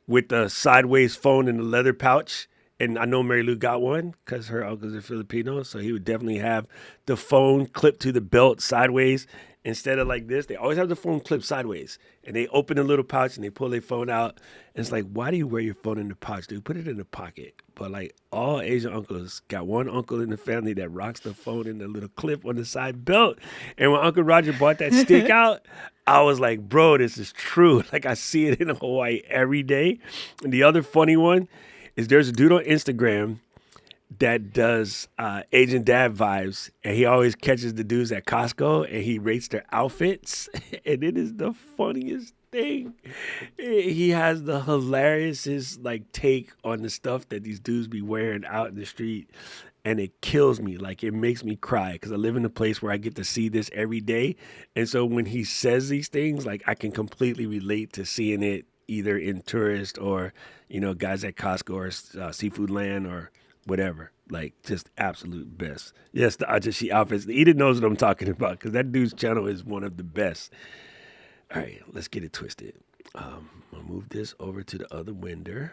with the sideways phone in the leather pouch. And I know Mary Lou got one because her uncles are Filipino. So he would definitely have the phone clipped to the belt sideways instead of like this. They always have the phone clipped sideways. And they open the little pouch and they pull their phone out. And it's like, why do you wear your phone in the pouch, dude? Put it in the pocket. But like all Asian uncles got one uncle in the family that rocks the phone in the little clip on the side belt. And when Uncle Roger brought that stick out, I was like, bro, this is true. Like, I see it in Hawaii every day. And the other funny one is there's a dude on Instagram that does Asian dad vibes, and he always catches the dudes at Costco and he rates their outfits, and it is the funniest thing. He has the hilariousest like take on the stuff that these dudes be wearing out in the street, and it kills me. Like, it makes me cry because I live in a place where I get to see this every day, and so when he says these things, like, I can completely relate to seeing it either in tourist or guys at Costco or Seafood Land or whatever. Like, just absolute best. Yes, the Ajashi outfits. Eden knows what I'm talking about because that dude's channel is one of the best. All right, let's get it twisted. I'll move this over to the other window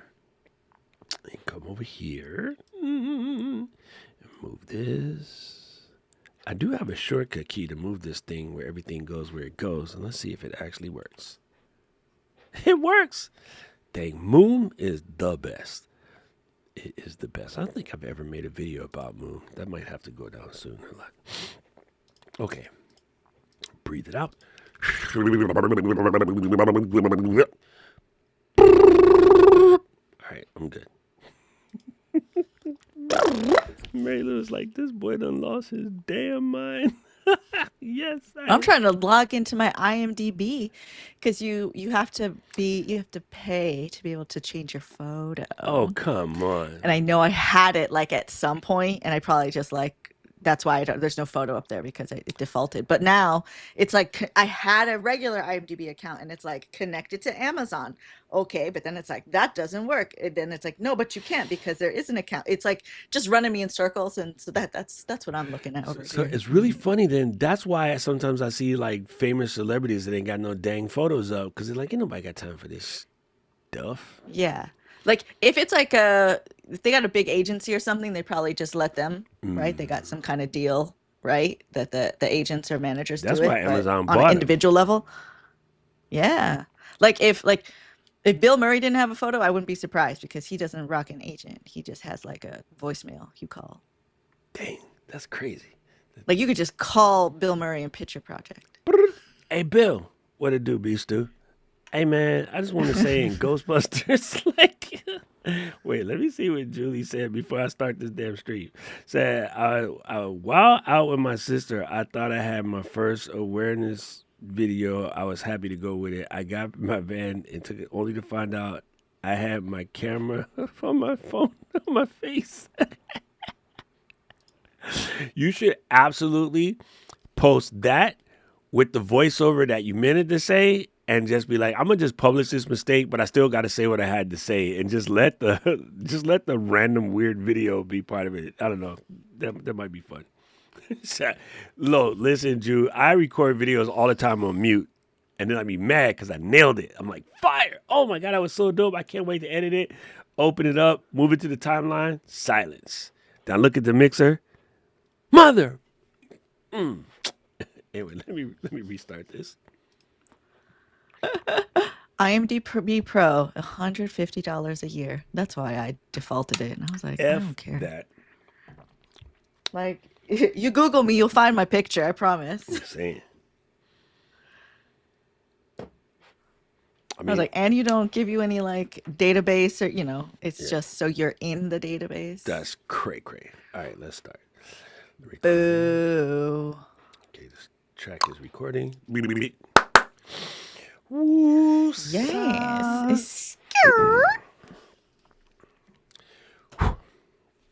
and come over here and move this. I do have a shortcut key to move this thing where everything goes where it goes, and let's see if it actually works. It works. Dang, Moon is the best. It is the best. I don't think I've ever made a video about Moon. That might have to go down soon. Okay. Breathe it out. All right, I'm good. Mary Lou was like, this boy done lost his damn mind. Yes. I'm trying to log into my IMDb because you have to pay to be able to change your Oh, photo. come on. And I know I had it like at some point, and I probably just like that's why there's no photo up there because it defaulted. But now it's like I had a regular IMDb account and it's like connected to Amazon. Okay, but then it's like that doesn't work. And then it's like no, but you can't because there is an account. It's like just running me in circles, and so that's what I'm looking at So, over so here. it's really funny then. That's why sometimes I see like famous celebrities that ain't got no dang photos up because they're like, ain't nobody got time for this stuff. Yeah. Like if it's like a if they got a big agency or something, they probably just let them, right? They got some kind of deal, right? That the agents or managers do That's why it, but Amazon on an bought them. individual level, yeah. Like if Bill Murray didn't have a photo, I wouldn't be surprised because he doesn't rock an agent. He just has like a voicemail you call. Dang, that's crazy. Like you could just call Bill Murray and pitch your project. Hey, Bill, what it do, Beast Stew? Hey, man, I just want to say in Ghostbusters, like, wait, let me see what Julie said before I start this damn stream. Said, while out with my sister, I thought I had my first awareness video. I was happy to go with it. I got in my van and took it only to find out I had my camera on my phone on my face. You should absolutely post that with the voiceover that you meant it to say and just be like, I'm gonna just publish this mistake, but I still gotta say what I had to say and just let the just let the random weird video be part of it. I don't know. That might be fun. Listen, Drew, I record videos all the time on mute. And then I'd be mad because I nailed it. I'm like, fire. Oh my God, that was so dope. I can't wait to edit it. Open it up, move it to the timeline, silence. Then I look at the mixer. Mother. Anyway, let me restart this. IMDb Pro, $150 a year. That's why I defaulted it. And I was like, I don't F care. that. Like, you Google me, you'll find my picture, I promise. I'm saying. I I was mean, like, and you don't give you any like database or, it's yeah, just so you're in the database. that's cray. All right, let's start. Recording. Boo. Okay, this track is recording. Woo, Yes. sa.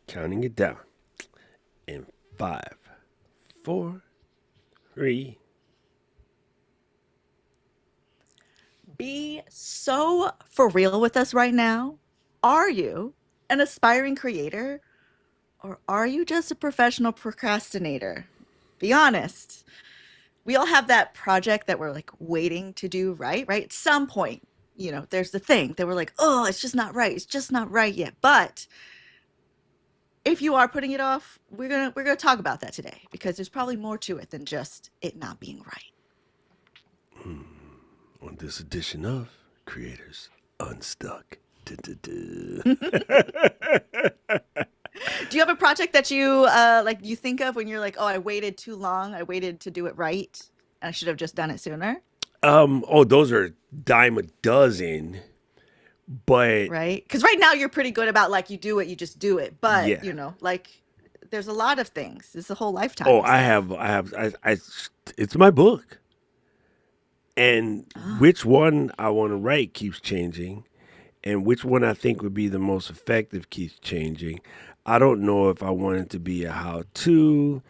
Counting it down. In 5, 4, 3. Be so for real with us right now. Are you an aspiring creator or are you just a professional procrastinator? Be honest. We all have that project that we're like waiting to do right, right? At some point, there's the thing that we're like, oh, it's just not right. It's just not right yet. But if you are putting it off, we're gonna talk about that today because there's probably more to it than just it not being right. On this edition of Creators Unstuck. Do you have a project that you like you think of when you're like, oh, I waited too long, I waited to do it right, and I should have just done it sooner? Those are dime a dozen, but Right? Because right now you're pretty good about like you do it, you just do it. But yeah. like there's a lot of things. It's a whole lifetime Oh, of stuff. it's my book. And Ah, which one I want to write keeps changing, and which one I think would be the most effective keeps changing. I don't know if I want it to be a how to,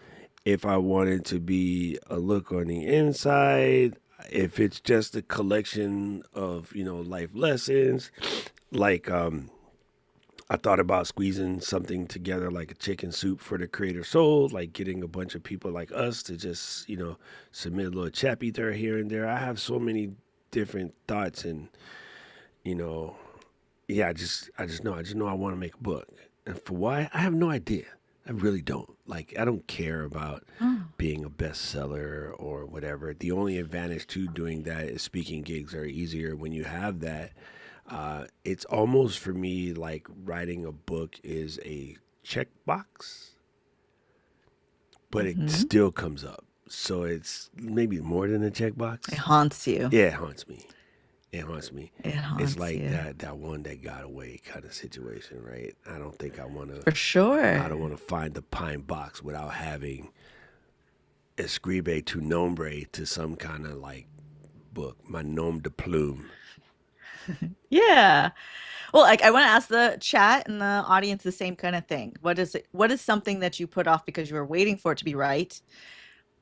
if I want it to be a look on the inside, if it's just a collection of, life lessons. Like, I thought about squeezing something together like a chicken soup for the creator soul, like getting a bunch of people like us to just, submit a little chapter here and there. I have so many different thoughts and, you know, yeah, I just know I want to make a book. And for why, I have no idea. I really don't. Like, I don't care about oh, being a bestseller or whatever. The only advantage to doing that is speaking gigs are easier when you have that. It's almost for me like writing a book is a checkbox, but it mm-hmm. still comes up. So it's maybe more than a It checkbox. haunts you. Yeah, it haunts me. It haunts me. It It's haunts like you that one that got away kind of situation, right? I don't think I want to. for I don't sure. want to find the pine box without having escribe tu nombre to some kind of like book, my nom de plume. Yeah. Well, like I want to ask the chat and the audience the same kind of thing. What is something that you put off because you were waiting for it to be right?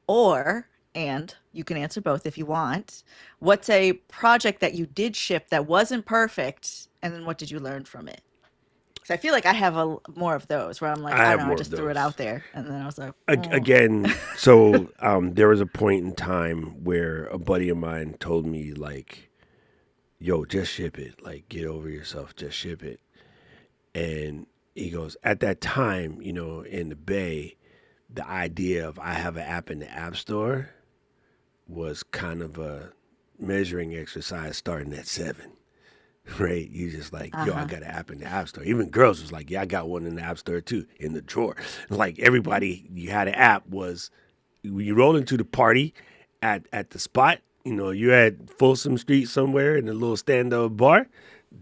Or, and you can answer both if you want, what's a project that you did ship that wasn't perfect, and then what did you learn from it? Because I feel like I have more of those where I'm like, I I have don't know, I more of just threw it those. out there, and then I was like, oh. Again, so there was a point in time where a buddy of mine told me like, "Yo, just ship it. Like, get over yourself. Just ship it." And he goes, at that time, in the Bay, the idea of I have an app in the App Store was kind of a measuring exercise starting at 7. Right? You just like, yo, I Uh-huh. got an app in the App Store. Even girls was like, yeah, I got one in the App Store too, in the drawer. Like everybody, you had an app was when you roll into the party at the spot. You at Folsom Street somewhere in a little stand-up bar.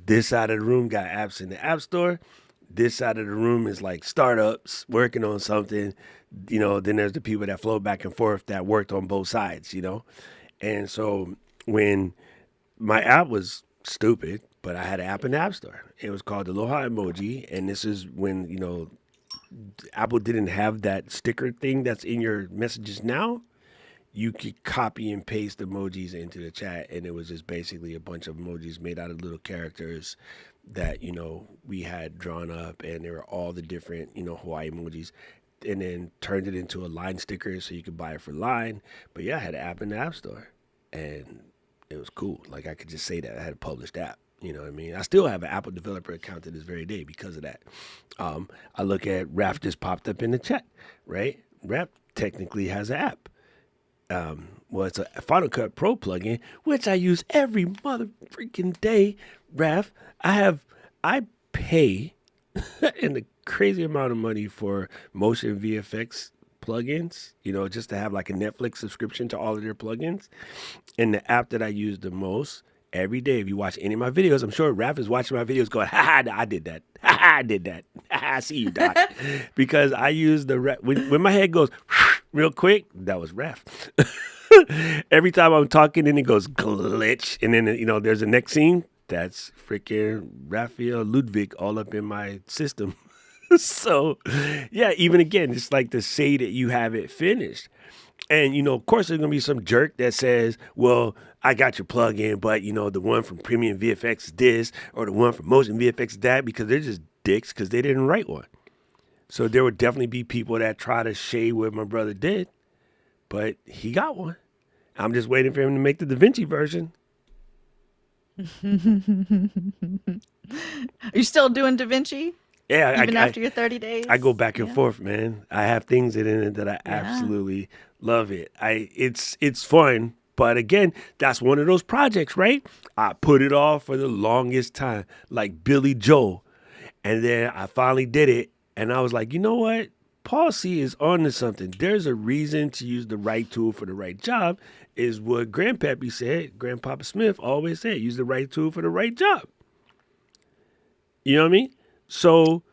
This side of the room got apps in the App Store. This side of the room is like startups working on something. Then there's the people that flow back and forth that worked on both sides. And so when my app was stupid, but I had an app in the App Store. It was called the Aloha emoji, and this is when Apple didn't have that sticker thing that's in your messages now. You could copy and paste emojis into the chat, and it was just basically a bunch of emojis made out of little characters that we had drawn up, and there were all the different Hawaii emojis, and then turned it into a line sticker so you could buy it for line. But yeah, I had an app in the App Store, and it was cool. Like I could just say that I had a published app. You know what I mean? I still have an Apple developer account to this very day because of that. I look at Raf just popped up in the chat, right? Raf technically has an app. Well, it's a Final Cut Pro plugin, which I use every mother freaking day. Raf, I pay in a crazy amount of money for motion VFX plugins, just to have like a Netflix subscription to all of their plugins. And the app that I use the most every day, if you watch any of my videos, I'm sure Raph is watching my videos going, ha ha, I did that. Ha ha, I did that. Ha ha, I see you, Doc. Because I use when my head goes real quick, that was Raph. Every time I'm talking and it goes glitch, and then, there's a next scene, that's freaking Raphael Ludwig all up in my system. So, yeah, even again, it's like to say that you have it finished. And, of course, there's going to be some jerk that says, well, I got your plug-in, but, the one from Premium VFX is this, or the one from Motion VFX is that, because they're just dicks because they didn't write one. So there would definitely be people that try to shade what my brother did, but he got one. I'm just waiting for him to make the Da Vinci version. Are you still doing Da Vinci Yeah, even after your 30 I go days? back and Yeah. forth, man. I have things in it that I Yeah. absolutely love it. It's fun, but again, that's one of those projects, right? I put it off for the longest time, like Billy Joel, and then I finally did it, and I was like, you know what? Paul C is on to something. There's a reason to use the right tool for the right job, is what Grandpappy said. Grandpapa Smith always said, use the right tool for the right job. You know what I mean? So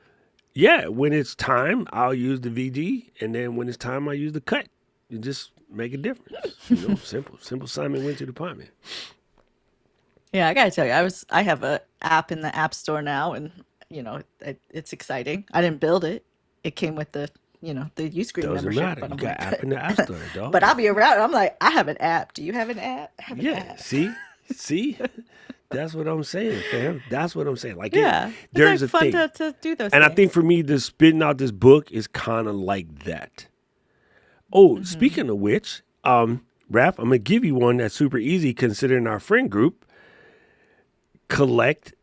yeah, when it's time, I'll use the VG, and then when it's time, I use the cut. You just make a difference. Simple. Simon went to the pot, man. Yeah, I gotta tell you, I have a app in the App Store now, and it's exciting. I didn't build it; it came with the Uscreen Doesn't membership. matter. But You I'm got like, app in the app store, dog. but I'll be around. I'm like, I have an app. Do you have an app? I have an Yeah. app. See. That's what I'm saying, fam. That's what I'm saying. Like Yeah, it's there's like a fun thing, to do those and I think things. for me, the spitting out this book is kind of like that. Oh, Hmm. speaking of which, Raph, I'm gonna give you one that's super easy considering our friend group. Collect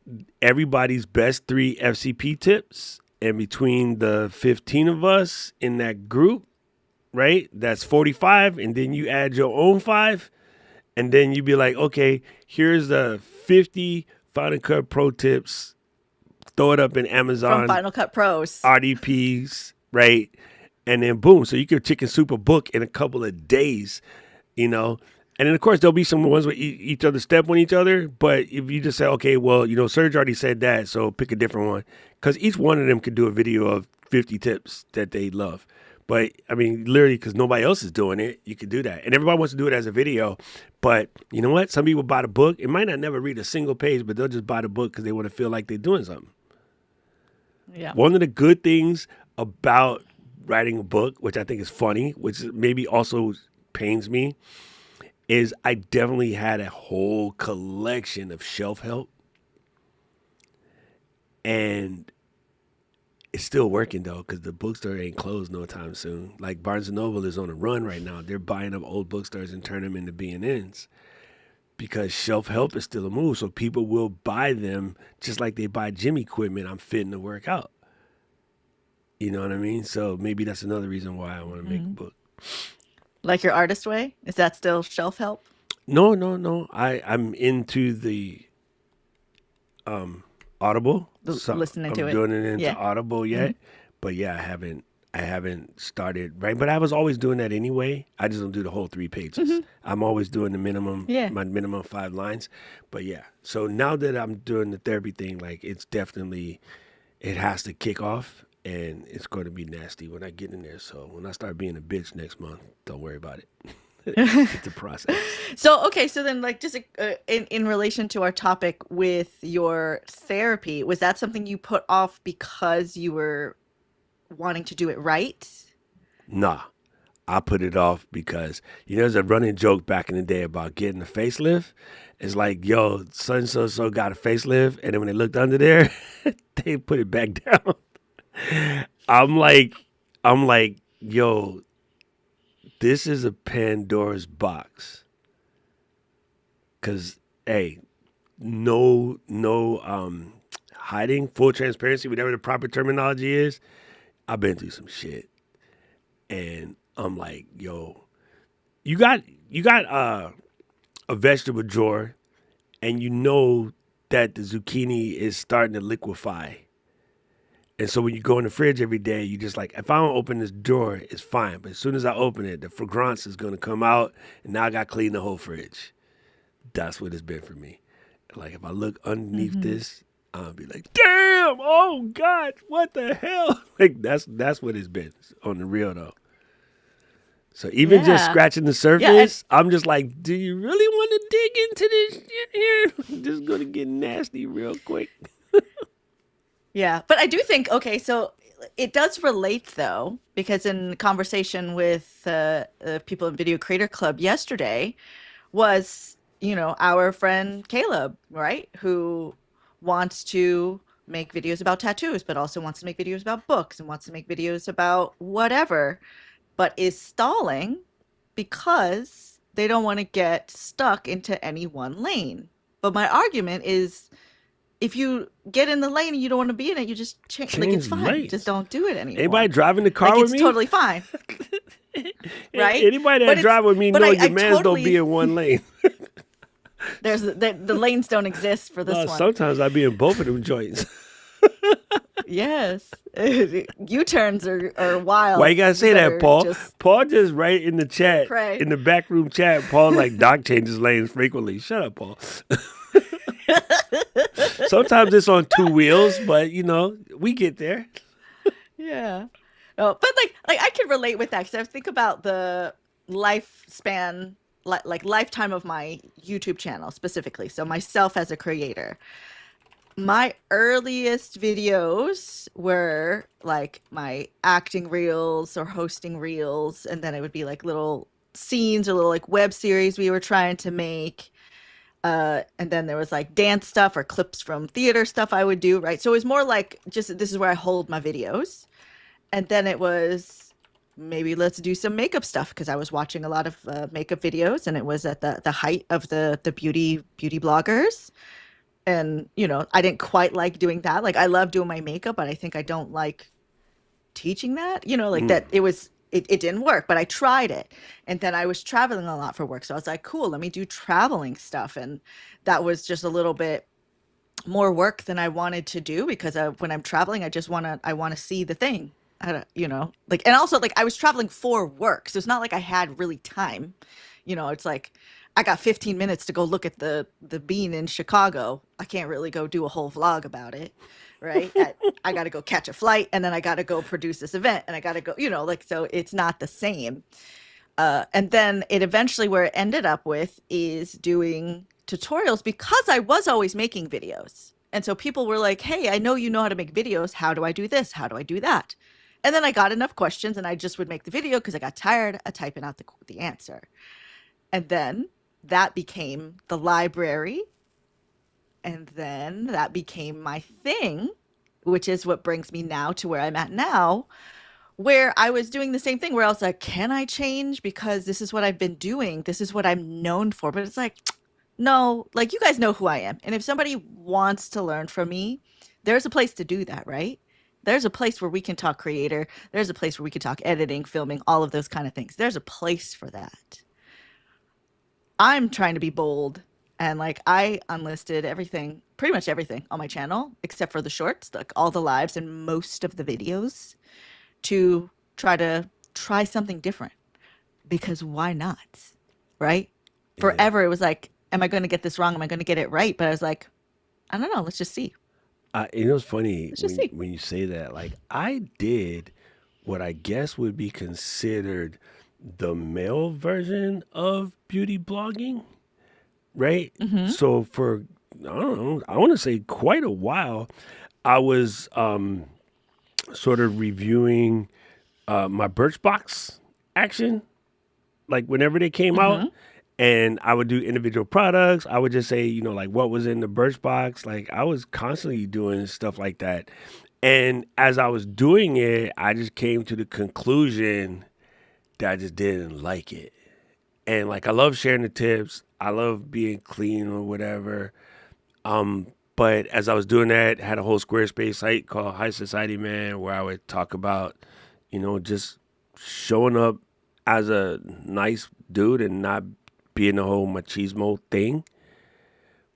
everybody's best 3 FCP tips, and between the 15 of us in that group, right? That's 45, and then you add your own 5, and then you be like, okay, here's the 50 Final Cut Pro tips. Throw it up in From Amazon Final Cut Pros. RDPs, right? And then boom, so you could chicken soup a book in a couple of days, you know. And then of course there'll be some ones where each other step on each other. But if you just say, okay, well, Serge already said that, so pick a different one, because each one of them could do a video of 50 tips that they love. But I mean, literally, because nobody else is doing it, you could do that, and everybody wants to do it as a video. But you know what? Some people buy the book. It might not never read a single page, but they'll just buy the book because they want to feel like they're doing something. Yeah. One of the good things about writing a book, which I think is funny, which maybe also pains me, is I definitely had a whole collection of shelf help, and it's still working though because the bookstore ain't closed no time soon. Like Barnes and Noble is on a run right now. They're buying up old bookstores and turning them into B&Ns because shelf help is still a move. So people will buy them just like they buy gym equipment. I'm fitting to work out. You know what I mean? So maybe that's another reason why I want to make a Mhm. book. Like your artist way? Is that still shelf help? No, no, no. I'm into the um Audible. So Listening I'm to it. doing it into Yeah. Audible Hmm. yet. But yeah, I haven't started right. But I was always doing that anyway. I just don't do the whole 3 pages. Hmm. I'm always doing the minimum Yeah. my minimum 5 lines. But yeah. So now that I'm doing the therapy thing, like it's definitely it has to kick off and it's going to be nasty when I get in there. So when I start being a bitch next month, don't worry about it. It's a process. So okay, so then like just in relation to our topic with your therapy, was that something you put off because you were wanting to do it right? Nah. I put it off because there's a running joke back in the day about getting a facelift. It's like, yo, son so got a facelift, and then when they looked under there, they put it back down. I'm like, yo, this is a Pandora's box. Cause hey, no hiding, full transparency, whatever the proper terminology is. I've been through some shit, and I'm like, yo, you got a vegetable drawer, and you know that the zucchini is starting to liquefy. And so when you go in the fridge every day, you just like, if I don't open this drawer, it's fine. But as soon as I open it, the fragrance is going to come out, and now I got to clean the whole fridge. That's what it's been for me. Like if I look underneath Hmm. this, I'll be like, damn, oh God, what the hell? Like that's what it's been on the real though. So even just Yeah. scratching the Yeah, and surface, I'm just like, do you really want to dig into this shit here? This is gonna get nasty real quick. yeah, but I do think okay, so it does relate though, because in conversation with people in Video Creator Club yesterday, was, our friend Caleb, right? Who wants to make videos about tattoos, but also wants to make videos about books and wants to make videos about whatever, but is stalling because they don't want to get stuck into any one lane. But my argument is if you get in the lane and you don't want to be in it, you just change, like it's Change fine. Just lanes. don't do it Anybody anymore. driving the Like car with it's me? totally fine, right? Anybody But that it's drive with me but know I your mans don't be totally in one lane. the lanes don't exist for this No, one. sometimes I be in both of them joints. Yes. U-turns are Why you wild. gotta You say that, better Paul? just Paul just right in the chat, pray. in the back room chat. Paul like Doc changes lanes frequently. Shut up, Paul. Sometimes it's on two wheels, but we get there. Yeah. No, but like I can relate with that because I think about the lifespan, like lifetime of my YouTube channel specifically. So myself as a creator, my earliest videos were like my acting reels or hosting reels, and then it would be like little scenes or little like web series we were trying to make. And then there was like dance stuff or clips from theater stuff I would do, right? So it was more like just this is where I hold my videos. And then it was maybe let's do some makeup stuff because I was watching a lot of makeup videos and it was at the height of the beauty bloggers. And I didn't quite like doing that. Like I love doing my makeup, but I think I don't like teaching that. Like Mm. that it didn't work, but I tried it. And then I was traveling a lot for work. So I was like, cool, let me do traveling stuff. And that was just a little bit more work than I wanted to do because when I'm traveling, I want to see the thing. I don't, like, and also like I was traveling for work, so it's not like I had really time. It's like I got 15 minutes to go look at the bean in Chicago. I can't really go do a whole vlog about it. right? I got to go catch a flight and then I got to go produce this event and I got to go, like, so it's not the same. And then it eventually, where it ended up with is doing tutorials because I was always making videos. And so people were like, hey, I know you know how to make videos. How do I do this? How do I do that? And then I got enough questions and I just would make the video because I got tired of typing out the answer. And then that became the library. And then that became my thing, which is what brings me now to where I'm at now, where I was doing the same thing where I was like, can I change? Because this is what I've been doing. This is what I'm known for. But it's like, no, like you guys know who I am. And if somebody wants to learn from me, there's a place to do that, right? There's a place where we can talk creator. There's a place where we can talk editing, filming, all of those kind of things. There's a place for that. I'm trying to be bold and like I unlisted everything, pretty much everything on my channel except for the shorts, like all the lives and most of the videos to try something different because why not? Right? Yeah. Forever it was like, am I going to get this wrong? Am I going to get it right? But I was like, I don't know. Let's just see. It's funny Let's just see. when you say that. Like I did what I guess would be considered the male version of beauty blogging, right? Mm-hmm. So for I don't know, I want to say quite a while, I was sort of reviewing my Birchbox action, like whenever they came out. Mm-hmm. And I would do individual products. I would just say, like what was in the Birchbox. Like I was constantly doing stuff like that. And as I was doing it, I just came to the conclusion that I just didn't like it. And like I love sharing the tips. I love being clean or whatever. But as I was doing that, I had a whole Squarespace site called High Society Man where I would talk about, just showing up as a nice dude and not being the whole machismo thing.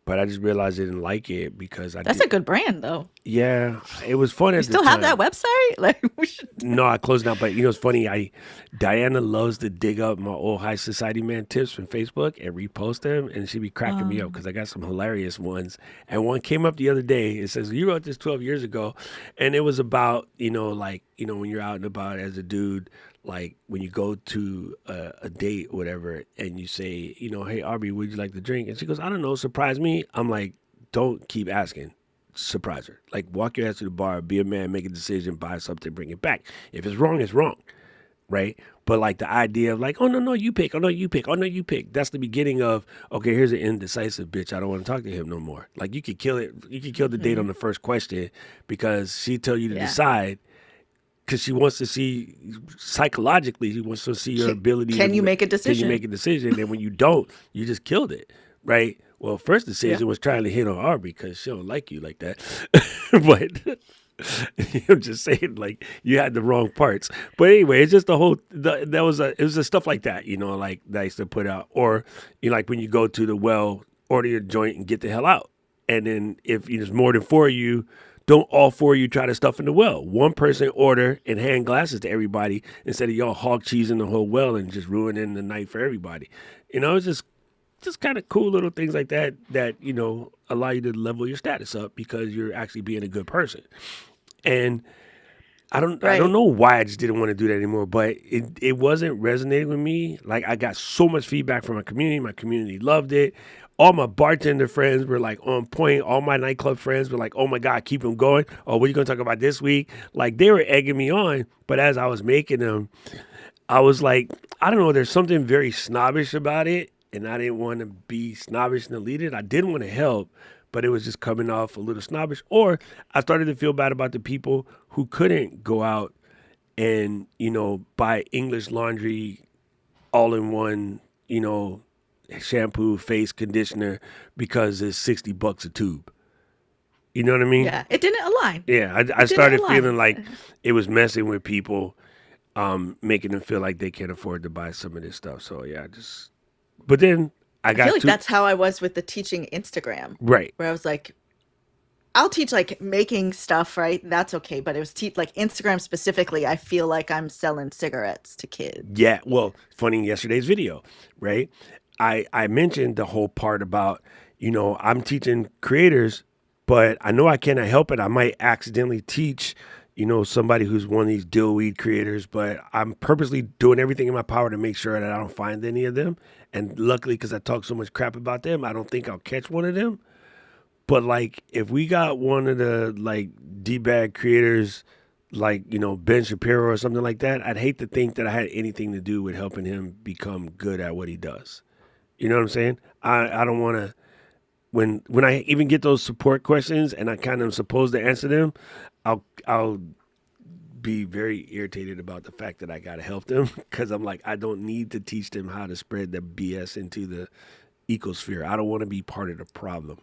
But I just realized I didn't like it because I That's did. a good brand though. Yeah, it was fun You at the still have that time. website? Like we should. No, I closed down. But it's funny. Diana loves to dig up my old High Society Man tips from Facebook and repost them, and she be cracking me up Um, because I got some hilarious ones. And one came up the other day. It says you wrote this 12 years ago, and it was about like when you're out and about as a dude, like when you go to a date or whatever, and you say, hey Aubrey, would you like to drink? And she goes, I don't know, surprise me. I'm like, don't keep asking, surprise her. Like walk your ass to the bar, be a man, make a decision, buy something, bring it back. If it's wrong, it's wrong, right? But like the idea of like, oh no, no, you pick, oh no, you pick, oh no, you pick. That's the beginning of okay, here's an indecisive bitch. I don't want to talk to him no more. Like you could kill it, you could kill the date on mhm. the first question because she tell you to Yeah. decide because she wants to see psychologically, she wants to see your Can, ability can you to make a can you make decision? a decision, and when you don't, you just killed it, right? Well, first Yeah. decision was trying to hit on Aubrey because she don't like you like that, but I'm just saying, like you had the wrong parts. But anyway, it's just the whole. It was a stuff like that, like that I used to put out, or like when you go to the well, order your joint and get the hell out. And then if there's more than four of you, don't all four of you try to stuff in the well. One person order and hand glasses to everybody instead of y'all hog cheesing the whole well and just ruining the night for everybody. It's just kind of cool little things like that allow you to level your status up because you're actually being a good person. And I don't Right. know why I just didn't want to do that anymore, but it wasn't resonating with me. Like I got so much feedback from my community. My community loved it. All my bartender friends were like on point. All my nightclub friends were like, "Oh my god, keep them going." Oh, what are you gonna talk about this week? Like they were egging me on. But as I was making them, I was like, I don't know. There's something very snobbish about it, and I didn't want to be snobbish and elitist. I didn't want to help, but it was just coming off a little snobbish. Or I started to feel bad about the people who couldn't go out and buy English laundry all in one shampoo, face conditioner because it's $60 a tube. You know what I mean? Yeah. It didn't align. Yeah, I It didn't started feeling align. like it was messing with people, making them feel like they can't afford to buy some of this stuff. So yeah, just. But then I I feel got like to that's how I was with the teaching Instagram, right. where I was like, I'll teach like making stuff, right? That's okay. But it was like Instagram specifically. I feel like I'm selling cigarettes to kids. Yeah, well, funny in yesterday's video, right? I mentioned the whole part about I'm teaching creators but I know I cannot help it. I might accidentally teach, somebody who's one of these dillweed creators, but I'm purposely doing everything in my power to make sure that I don't find any of them. And luckily, because I talk so much crap about them, I don't think I'll catch one of them. But like, if we got one of the like D-bag creators, like Ben Shapiro or something like that, I'd hate to think that I had anything to do with helping him become good at what he does. You know what I'm saying? I don't want to. When I even get those support questions and I kind of am supposed to answer them, I'll be very irritated about the fact that I got to help them because I'm like, I don't need to teach them how to spread the BS into the ecosphere. I don't want to be part of the problem.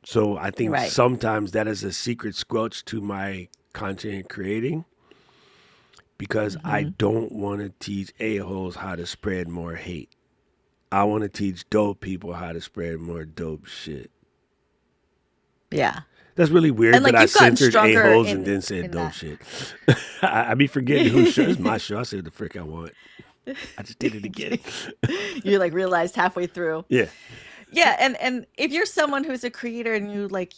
So I think Right. sometimes that is a secret squelch to my content creating because I Hmm. don't want to teach a-holes how to spread more hate. I want to teach dope people how to spread more dope shit. Yeah. That's really weird And that like I you've gotten censored stronger a-holes and then said in dope that. shit. I be forgetting whose show. It's my show. I said the frick I want. I just did it again. You like realized halfway through. Yeah. Yeah, and if you're someone who's a creator and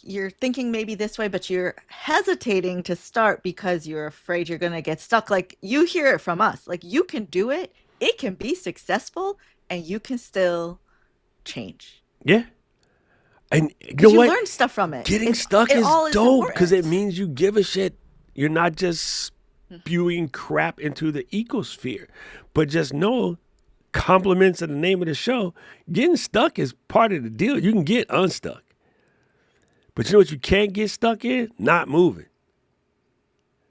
you're thinking maybe this way, but you're hesitating to start because you're afraid you're gonna get stuck, like you hear it from us. Like you can do it, it can be successful, and you can still change. Yeah. And you know Because you what? learn stuff from it. Getting stuck It is all is dope because it important. means you give a shit. You're not just spewing crap into the ecosphere, but just know compliments of the name of the show. Getting stuck is part of the deal. You can get unstuck, but you know what you can't get stuck in? Not moving.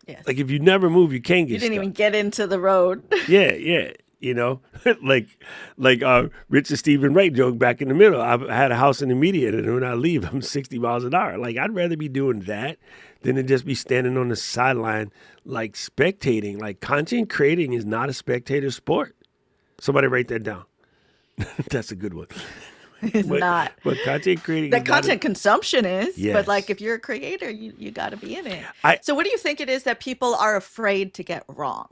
Like Yes. if you never move, you can't You get didn't stuck. even get into the road. Yeah, yeah. You know, like Richard Stephen Wright joke back in the middle. I had a house in the media, and when I leave, I'm 60 miles an hour. Like I'd rather be doing that than to just be standing on the sideline, like spectating. Like content creating is not a spectator sport. Somebody write that down. That's a good one. It's But not. but content creating The is not a content consumption is, but like yes. if you're a creator, you got to be in it. I So what do you think it is that people are afraid to get wrong?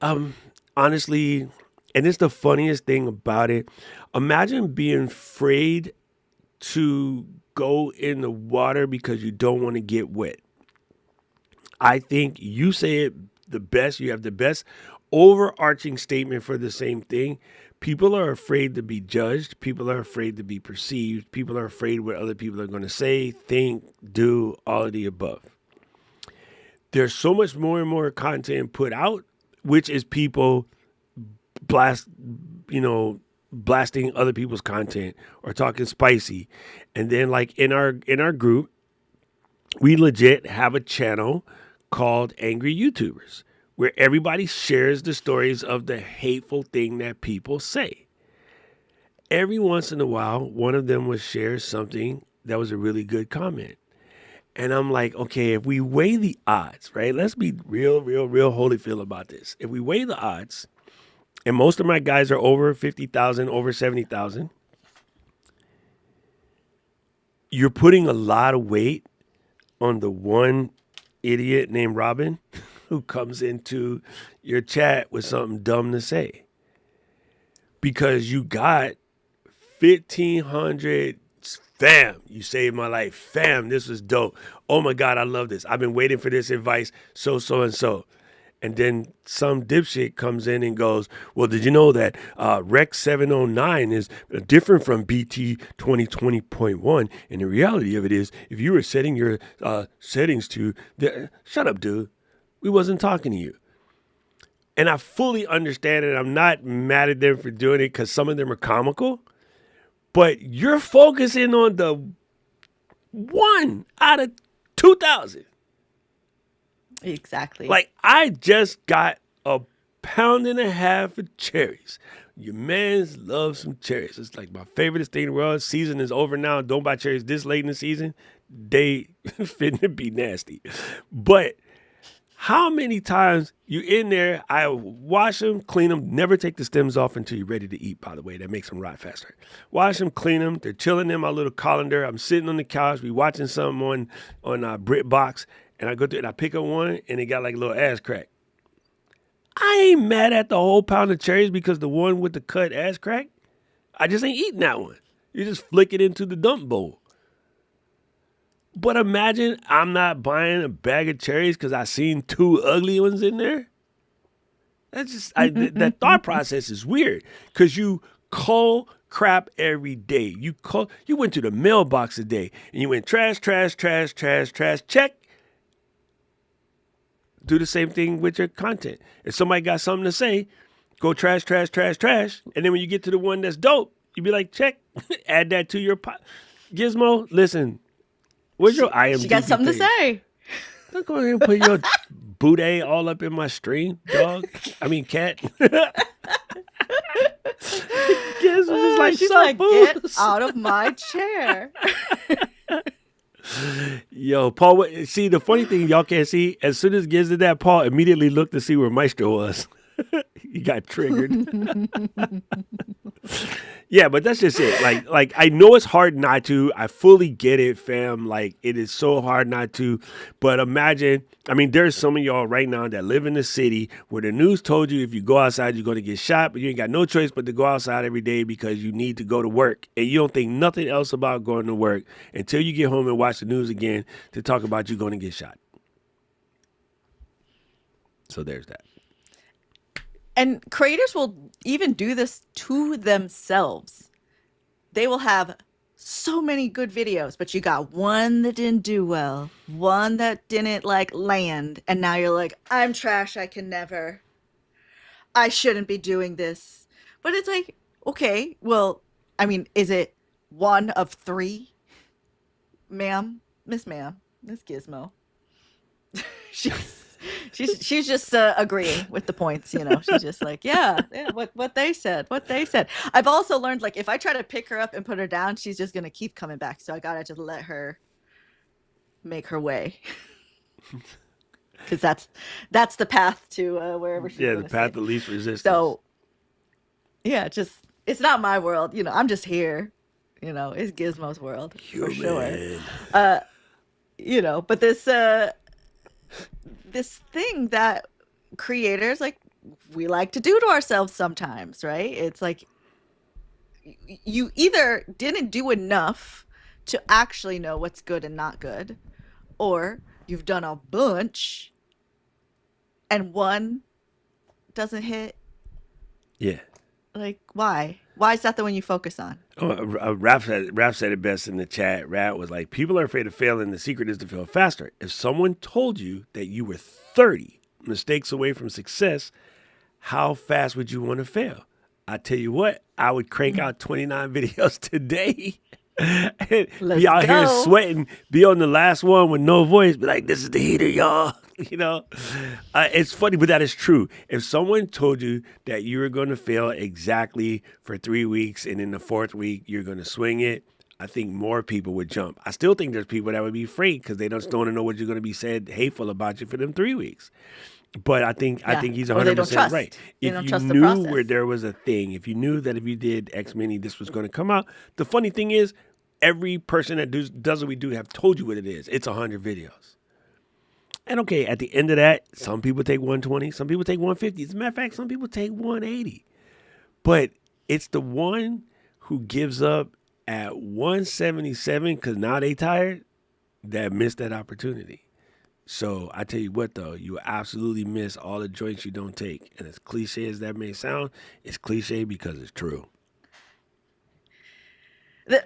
um honestly, and it's the funniest thing about it. Imagine being afraid to go in the water because you don't want to get wet. I think you say it the best. You have the best overarching statement for the same thing. People are afraid to be judged. People are afraid to be perceived. People are afraid what other people are going to say, think, do, all of the above. There's so much more and more content put out, which is people blast, you know, blasting other people's content or talking spicy. And then like in our group, we legit have a channel called Angry YouTubers where everybody shares the stories of the hateful thing that people say. Every once in a while, one of them will share something that was a really good comment. And I'm like, okay, if we weigh the odds, right? Let's be real, real, real Holyfield about this. If we weigh the odds, and most of my guys are over 50,000, over 70,000, you're putting a lot of weight on the one idiot named Robin who comes into your chat with something dumb to say because you got 1,500 fam. You saved my life. Fam, this was dope. Oh my God, I love this. I've been waiting for this advice. So and so. And then some dipshit comes in and goes, well, did you know that Rec 709 is different from BT 2020.1? And the reality of it is, if you were setting your settings to, shut up, dude. We wasn't talking to you. And I fully understand it. I'm not mad at them for doing it because some of them are comical. But you're focusing on the one out of 2,000. Exactly. Like, I just got a pound and a half of cherries. Your man's loves some cherries. It's like my favorite thing in the world. Season is over now. Don't buy cherries this late in the season. They finna be nasty. But how many times you in there, I wash them, clean them, never take the stems off until you're ready to eat, by the way. That makes them rot faster. Wash them, clean them. They're chilling in my little colander. I'm sitting on the couch. We watching something on BritBox. And I go through and I pick up one and it got like a little ass crack. I ain't mad at the whole pound of cherries because the one with the cut ass crack, I just ain't eating that one. You just flick it into the dump bowl. But imagine I'm not buying a bag of cherries because I seen two ugly ones in there. That's just that thought process is weird because you cull crap every day. You went to the mailbox today and you went trash, trash, trash, trash, trash. Check. Do the same thing with your content. If somebody got something to say, go trash, trash, trash, trash. And then when you get to the one that's dope, you be like, check, add that to your pot. Gizmo, listen, where's your She got IMDb something to page? say. Don't go ahead and put your booty all up in my stream, dog. I mean, cat. Gizmo's just like, She's sup, like, boo? get out of my chair. Yo, Paul, see, the funny thing y'all can't see, as soon as Giz did that, Paul immediately looked to see where Maestro was. He got triggered. Yeah, but that's just it. Like I know it's hard not to. I fully get it, fam. Like it is so hard not to. But imagine, I mean, there's some of y'all right now that live in the city where the news told you if you go outside, you're going to get shot, but you ain't got no choice but to go outside every day because you need to go to work. And you don't think nothing else about going to work until you get home and watch the news again to talk about you going to get shot. So there's that. And creators will even do this to themselves. They will have so many good videos, but you got one that didn't do well, one that didn't like land, and now you're like, I'm trash, I can never. I shouldn't be doing this. But it's like, okay, well, I mean, is it one of three? Ma'am, Miss Gizmo. she's she's just agreeing with the points, you know. She's just like, yeah, what they said, what they said. I've also learned like if I try to pick her up and put her down, she's just gonna keep coming back. So I gotta just let her make her way, because that's the path to wherever she's Yeah, the gonna path stay. of least resistance. So yeah, just it's not my world, you know. I'm just here, you know. It's Gizmo's world for sure. Human. Uh, you know, but this thing that creators like we like to do to ourselves sometimes, right? It's like you either didn't do enough to actually know what's good and not good, or you've done a bunch and one doesn't hit. Yeah. Like, why is that the one you focus on? Oh, Raph said it best in the chat. Raph was like, people are afraid of failing. The secret is to fail faster. If someone told you that you were 30 mistakes away from success, how fast would you want to fail? I tell you what, I would crank out 29 videos today and Let's be out here go. sweating, be on the last one with no voice, be like, this is the heater, y'all. You know, it's funny, but that is true. If someone told you that you were going to fail exactly for 3 weeks and in the fourth week you're going to swing it, I think more people would jump. I still think there's people that would be afraid because they just don't want to know what you're going to be said hateful about you for them 3 weeks. But I think Yeah. he's Or they 100% don't trust. right. They If don't you trust the knew process. where there was a thing, if you knew that if you did X many, this was going to come out. The funny thing is, every person that does what we do have told you what it is. It's 100 videos. And okay, at the end of that, some people take 120, some people take 150. As a matter of fact, some people take 180. But it's the one who gives up at 177 because now they tired that missed that opportunity. So I tell you what, though, you absolutely miss all the joints you don't take. And as cliche as that may sound, it's cliche because it's true.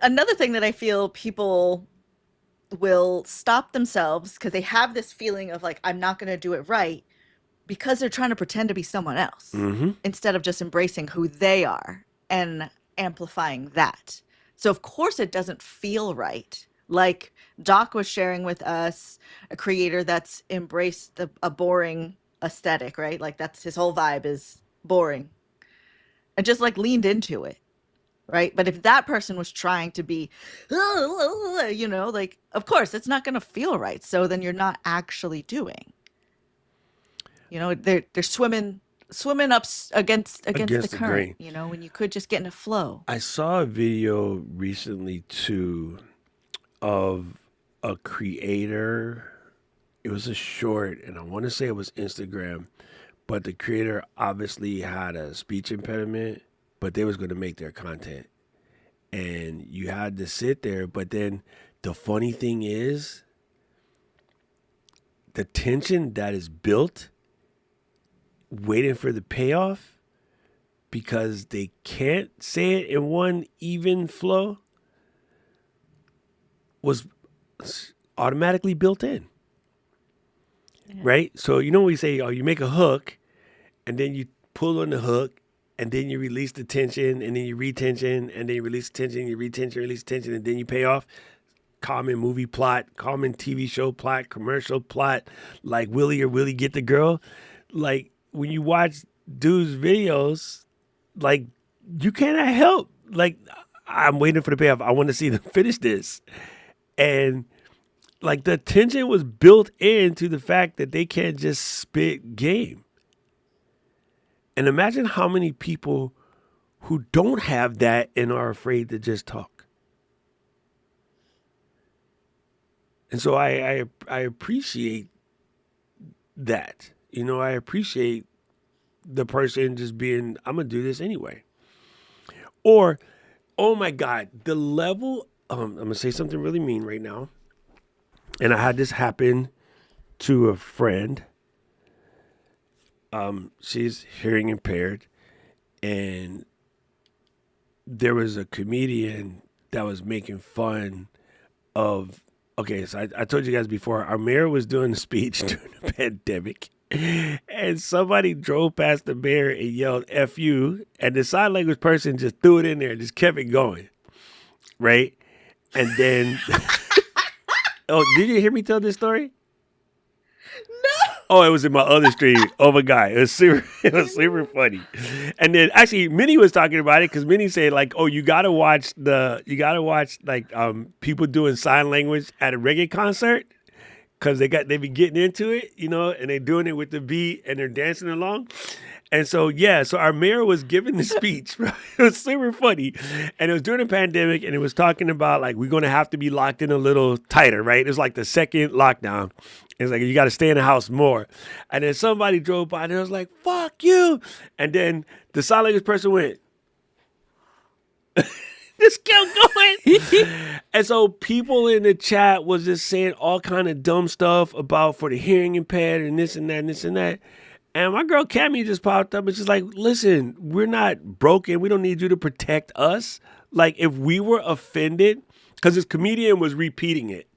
Another thing that I feel people will stop themselves because they have this feeling of like, I'm not going to do it right because they're trying to pretend to be someone else Mm-hmm. instead of just embracing who they are and amplifying that. So, of course, it doesn't feel right. Like Doc was sharing with us, a creator that's embraced a boring aesthetic, right? Like that's his whole vibe is boring and just like leaned into it. Right. But if that person was trying to be, you know, like, of course, it's not going to feel right. So then you're not actually doing, you know, they're swimming up against the Against the current, grain. you know, when you could just get in a flow. I saw a video recently, too, of a creator. It was a short, and I want to say it was Instagram, but the creator obviously had a speech impediment, but they was going to make their content. And you had to sit there, but then the funny thing is, the tension that is built waiting for the payoff because they can't say it in one even flow was automatically built in, Yeah. right? So you know we say, oh, you make a hook, and then you pull on the hook, and then you release the tension, and then you retension, and then you release the tension, you retension, release the tension, and then you pay off. Common movie plot, common TV show plot, commercial plot, like Willie or Willie get the girl. Like when you watch dudes' videos, like you cannot help. Like I'm waiting for the payoff. I want to see them finish this. And like the tension was built into the fact that they can't just spit game. And imagine how many people who don't have that and are afraid to just talk. And so I appreciate that. You know, I appreciate the person just being, I'm gonna do this anyway. Or, oh my God, the level. I'm gonna say something really mean right now, and I had this happen to a friend. She's hearing impaired, and there was a comedian that was making fun of. Okay, so I told you guys before, our mayor was doing a speech during the pandemic, and somebody drove past the mayor and yelled "F you," and the sign language person just threw it in there and just kept it going, right? And then, oh, did you hear me tell this story? No. Oh, it was in my other stream. Oh my God, it was super funny. And then actually, Minnie was talking about it because Minnie said like, "Oh, you gotta watch like people doing sign language at a reggae concert because they be getting into it, you know, and they're doing it with the beat and they're dancing along." And so, yeah, so our mayor was giving the speech. Right? It was super funny. And it was during the pandemic, and it was talking about, like, we're going to have to be locked in a little tighter, right? It was like the second lockdown. It's like, you got to stay in the house more. And then somebody drove by, and it was like, fuck you. And then the sign language person went, just kept going. And so people in the chat was just saying all kind of dumb stuff about for the hearing impaired and this and that and this and that. And my girl Cammy just popped up and she's like, listen, we're not broken. We don't need you to protect us. Like if we were offended, because this comedian was repeating it,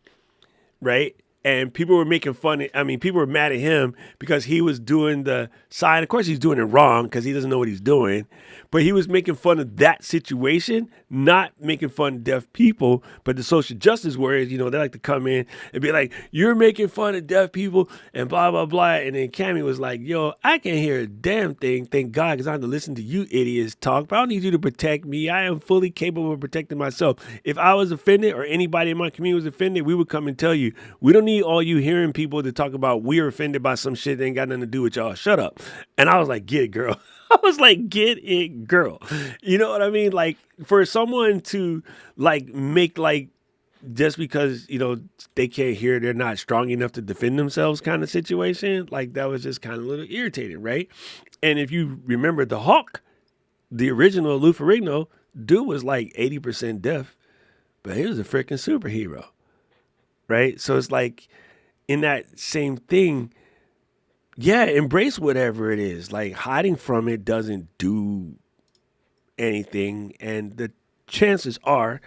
right? And people were making fun. I mean, people were mad at him because he was doing the sign. Of course, he's doing it wrong because he doesn't know what he's doing. But he was making fun of that situation, not making fun of deaf people. But the social justice warriors, you know, they like to come in and be like, "You're making fun of deaf people," and blah blah blah. And then Cammy was like, "Yo, I can't hear a damn thing. Thank God, because I have to listen to you idiots talk. But I don't need you to protect me. I am fully capable of protecting myself. If I was offended or anybody in my community was offended, we would come and tell you. We don't need all you hearing people to talk about we're offended by some shit that ain't got nothing to do with y'all. Shut up." And I was like, "Get it, girl." I was like, "Get it, girl." You know what I mean? Like for someone to like make like just because, you know, they can't hear, they're not strong enough to defend themselves kind of situation, like that was just kind of a little irritating, right? And if you remember the Hawk, the original Lou Ferrigno, dude was like 80% deaf, but he was a freaking superhero, right? So it's like in that same thing, yeah, embrace whatever it is. Like hiding from it doesn't do anything. And the chances are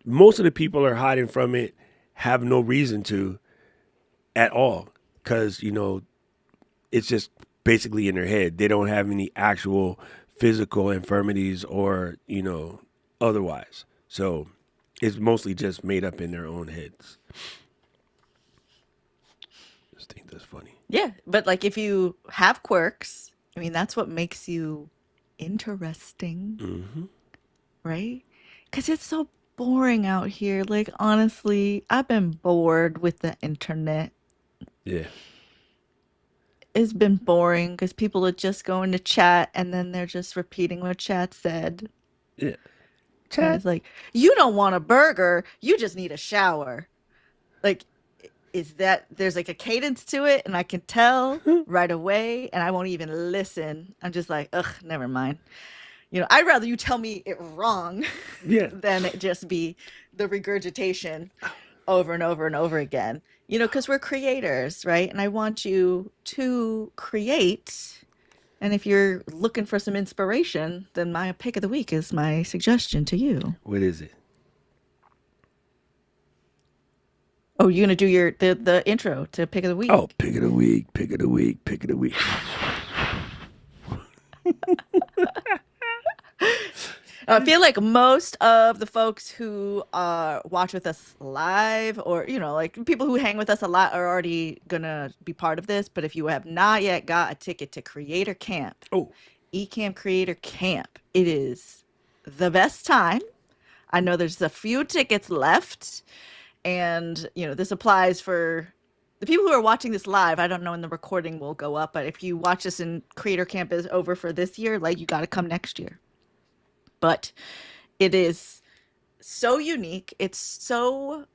most of the people are hiding from it have no reason to at all. Cause, you know, it's just basically in their head. They don't have any actual physical infirmities or, you know, otherwise. So it's mostly just made up in their own heads. Just think that's funny. Yeah, but like if you have quirks, I mean, that's what makes you interesting, Mm-hmm. right? Because it's so boring out here. Like, honestly, I've been bored with the internet. Yeah. It's been boring because people are just going to chat and then they're just repeating what chat said. Yeah. And Chat. it's like, you don't want a burger, you just need a shower. Like, is that there's like a cadence to it and I can tell right away and I won't even listen. I'm just like, ugh, never mind. I'd rather you tell me it wrong Yeah. than it just be the regurgitation over and over and over again. Because we're creators, right? And I want you to create. And if you're looking for some inspiration, then my pick of the week is my suggestion to you. What is it? Oh, you're gonna do the intro to pick of the Oh, week. pick of the week, pick of the week, pick of the week. I feel like most of the folks who watch with us live, or like people who hang with us a lot, are already gonna be part of this. But if you have not yet got a ticket to Creator Camp, Oh, Ecamm Creator Camp, it is the best time. I know there's a few tickets left, and this applies for the people who are watching this live. I don't know when the recording will go up, but if you watch this and Creator Camp is over for this year, like, you got to come next year. But it is so unique. It's so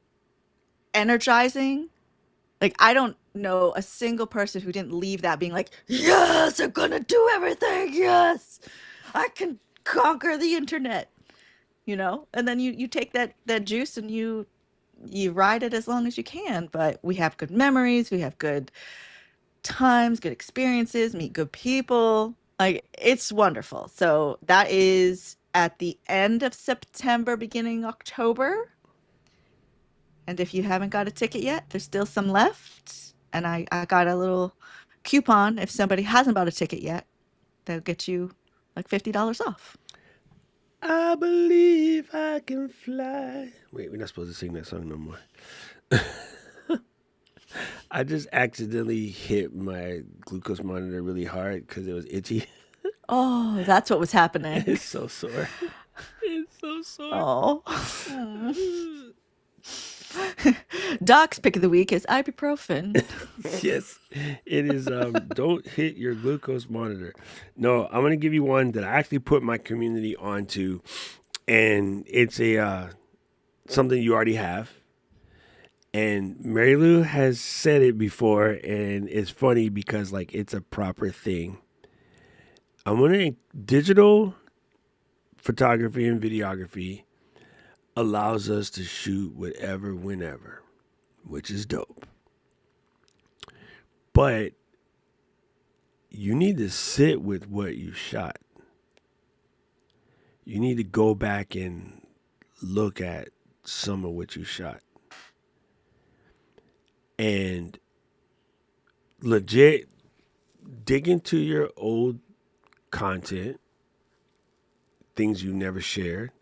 energizing. Like, I don't know a single person who didn't leave that being like, yes, I'm gonna do everything. Yes, I can conquer the internet. And then you take that juice and you ride it as long as you can. But we have good memories, we have good times, good experiences, meet good people. Like, it's wonderful. So that is at the end of September, beginning October. And if you haven't got a ticket yet, there's still some left. And I got a little coupon. If somebody hasn't bought a ticket yet, they'll get you like $50 off. I believe I can fly. Wait, we're not supposed to sing that song no more. I just accidentally hit my glucose monitor really hard because it was itchy. Oh, that's what was happening. It's so sore. It's so sore. Oh. Doc's pick of the week is ibuprofen. Yes, it is. Don't hit your glucose monitor. No, I'm gonna give you one that I actually put my community onto, and it's a something you already have. And Mary Lou has said it before, and it's funny because like it's a proper thing. I'm wondering, digital photography and videography allows us to shoot whatever, whenever, which is dope. But you need to sit with what you shot. You need to go back and look at some of what you shot. And legit dig into your old content, things you never shared,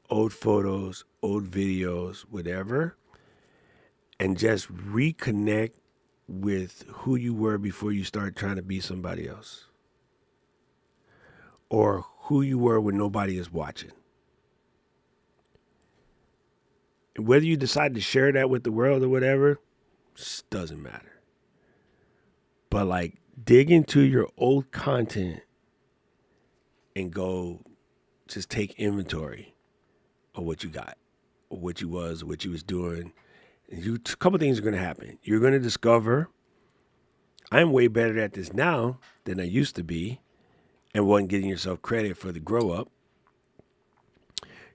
old photos, old videos, whatever, and just reconnect with who you were before you start trying to be somebody else, or who you were when nobody is watching. Whether you decide to share that with the world or whatever, doesn't matter. But like, dig into your old content and go just take inventory of what you got, or what you was, or what you was doing. And a couple things are going to happen. You're going to discover I'm way better at this now than I used to be, and wasn't getting yourself credit for the grow up.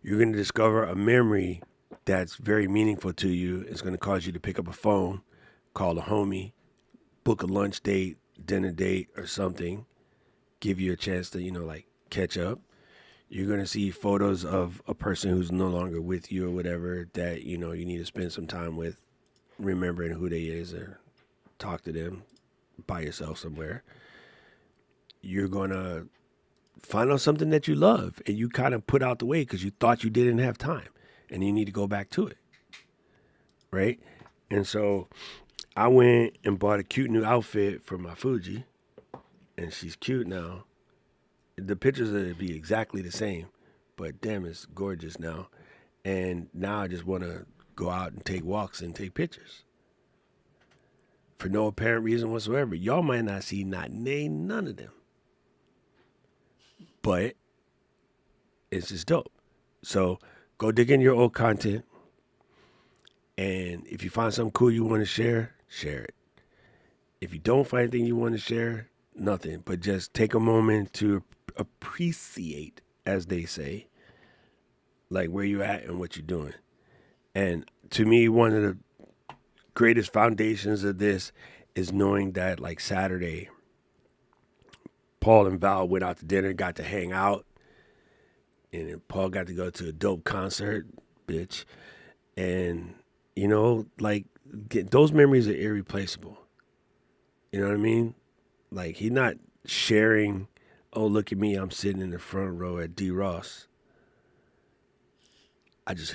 You're going to discover a memory that's very meaningful to you. It's going to cause you to pick up a phone, call a homie, book a lunch date, dinner date, or something. Give you a chance to, like, catch up. You're going to see photos of a person who's no longer with you or whatever that, you need to spend some time with, remembering who they is, or talk to them by yourself somewhere. You're going to find out something that you love and you kind of put out the way because you thought you didn't have time, and you need to go back to it. Right? And so I went and bought a cute new outfit for my Fuji, and she's cute now. The pictures will be exactly the same, but damn, it's gorgeous now. And now I just want to go out and take walks and take pictures for no apparent reason whatsoever. Y'all might not see none of them, but it's just dope. So go dig in your old content, and if you find something cool you want to share it. If you don't find anything you want to share, nothing, but just take a moment to appreciate, as they say, like where you're at and what you're doing. And to me, one of the greatest foundations of this is knowing that, like Saturday, Paul and Val went out to dinner, got to hang out, and then Paul got to go to a dope concert, bitch. And like those memories are irreplaceable. You know what I mean? Like he's not sharing. Oh, look at me! I'm sitting in the front row at D. Ross.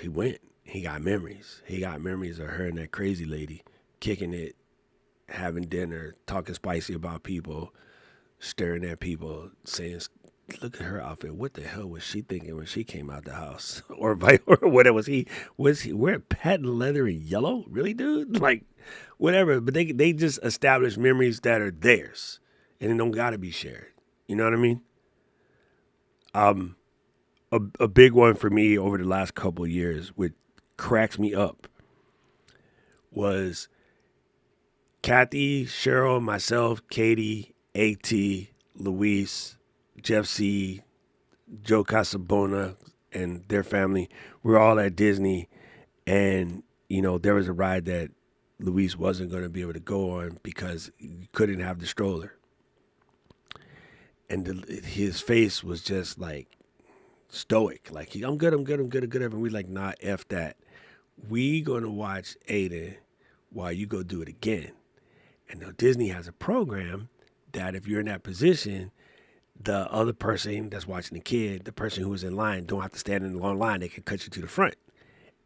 He went. He got memories. He got memories of her and that crazy lady kicking it, having dinner, talking spicy about people, staring at people, saying, "Look at her outfit. What the hell was she thinking when she came out the house?" Or whatever was he wearing patent leather and yellow? Really, dude? Like, whatever. But they just establish memories that are theirs, and they don't got to be shared. You know what I mean? A big one for me over the last couple of years, which cracks me up, was Kathy, Cheryl, myself, Katie, A.T., Luis, Jeff C., Joe Casabona, and their family. We're all at Disney, and there was a ride that Luis wasn't going to be able to go on because he couldn't have the stroller, and his face was just like stoic, like I'm good, and we like, nah, f that. We gonna watch Aiden while you go do it again. And now Disney has a program that if you're in that position, the other person that's watching the kid, the person who was in line, don't have to stand in the long line. They can cut you to the front.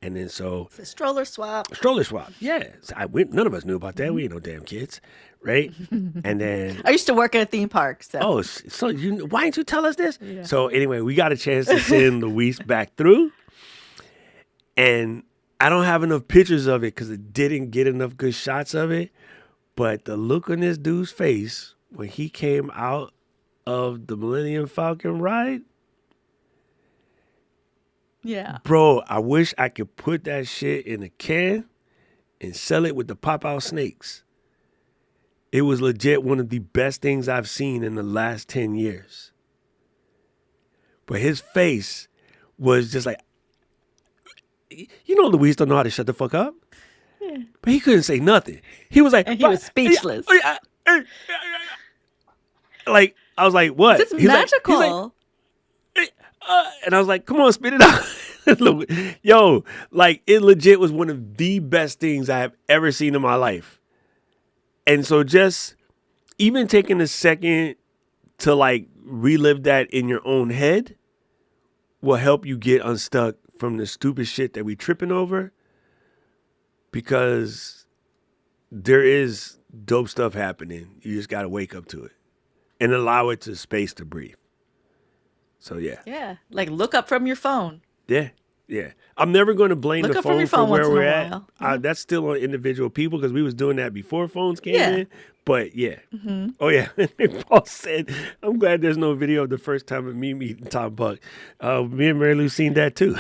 And then so It's a stroller swap. stroller swap, yeah. So none of us knew about that. We ain't no damn kids, right? And then I used to work at a theme park, so so why didn't you tell us this? yeah. So anyway, we got a chance to send Luis back through, and I don't have enough pictures of it because it didn't get enough good shots of it. But the look on this dude's face when he came out of the Millennium Falcon ride, Yeah. bro, I wish I could put that shit in a can and sell it with the pop-out snakes. It was legit one of the best things I've seen in the last 10 years. But his face was just like, Luis don't know how to shut the fuck up. Yeah. But he couldn't say nothing. He was like, and he was speechless. Like, I was like, what? It's magical. And I was like, come on, spit it out. Yo, like, it legit was one of the best things I have ever seen in my life. And so just even taking a second to like relive that in your own head will help you get unstuck from the stupid shit that we tripping over, because there is dope stuff happening. You just got to wake up to it and allow it to space to breathe. So yeah. Yeah, like look up from your phone. Yeah. Yeah. I'm never going to blame the phone for where we're at. Yeah. That's still on individual people because we was doing that before phones came in. But yeah. Mm-hmm. Oh yeah. Paul said, I'm glad there's no video of the first time of me meeting Tom Buck. Me and Mary Lou seen that too.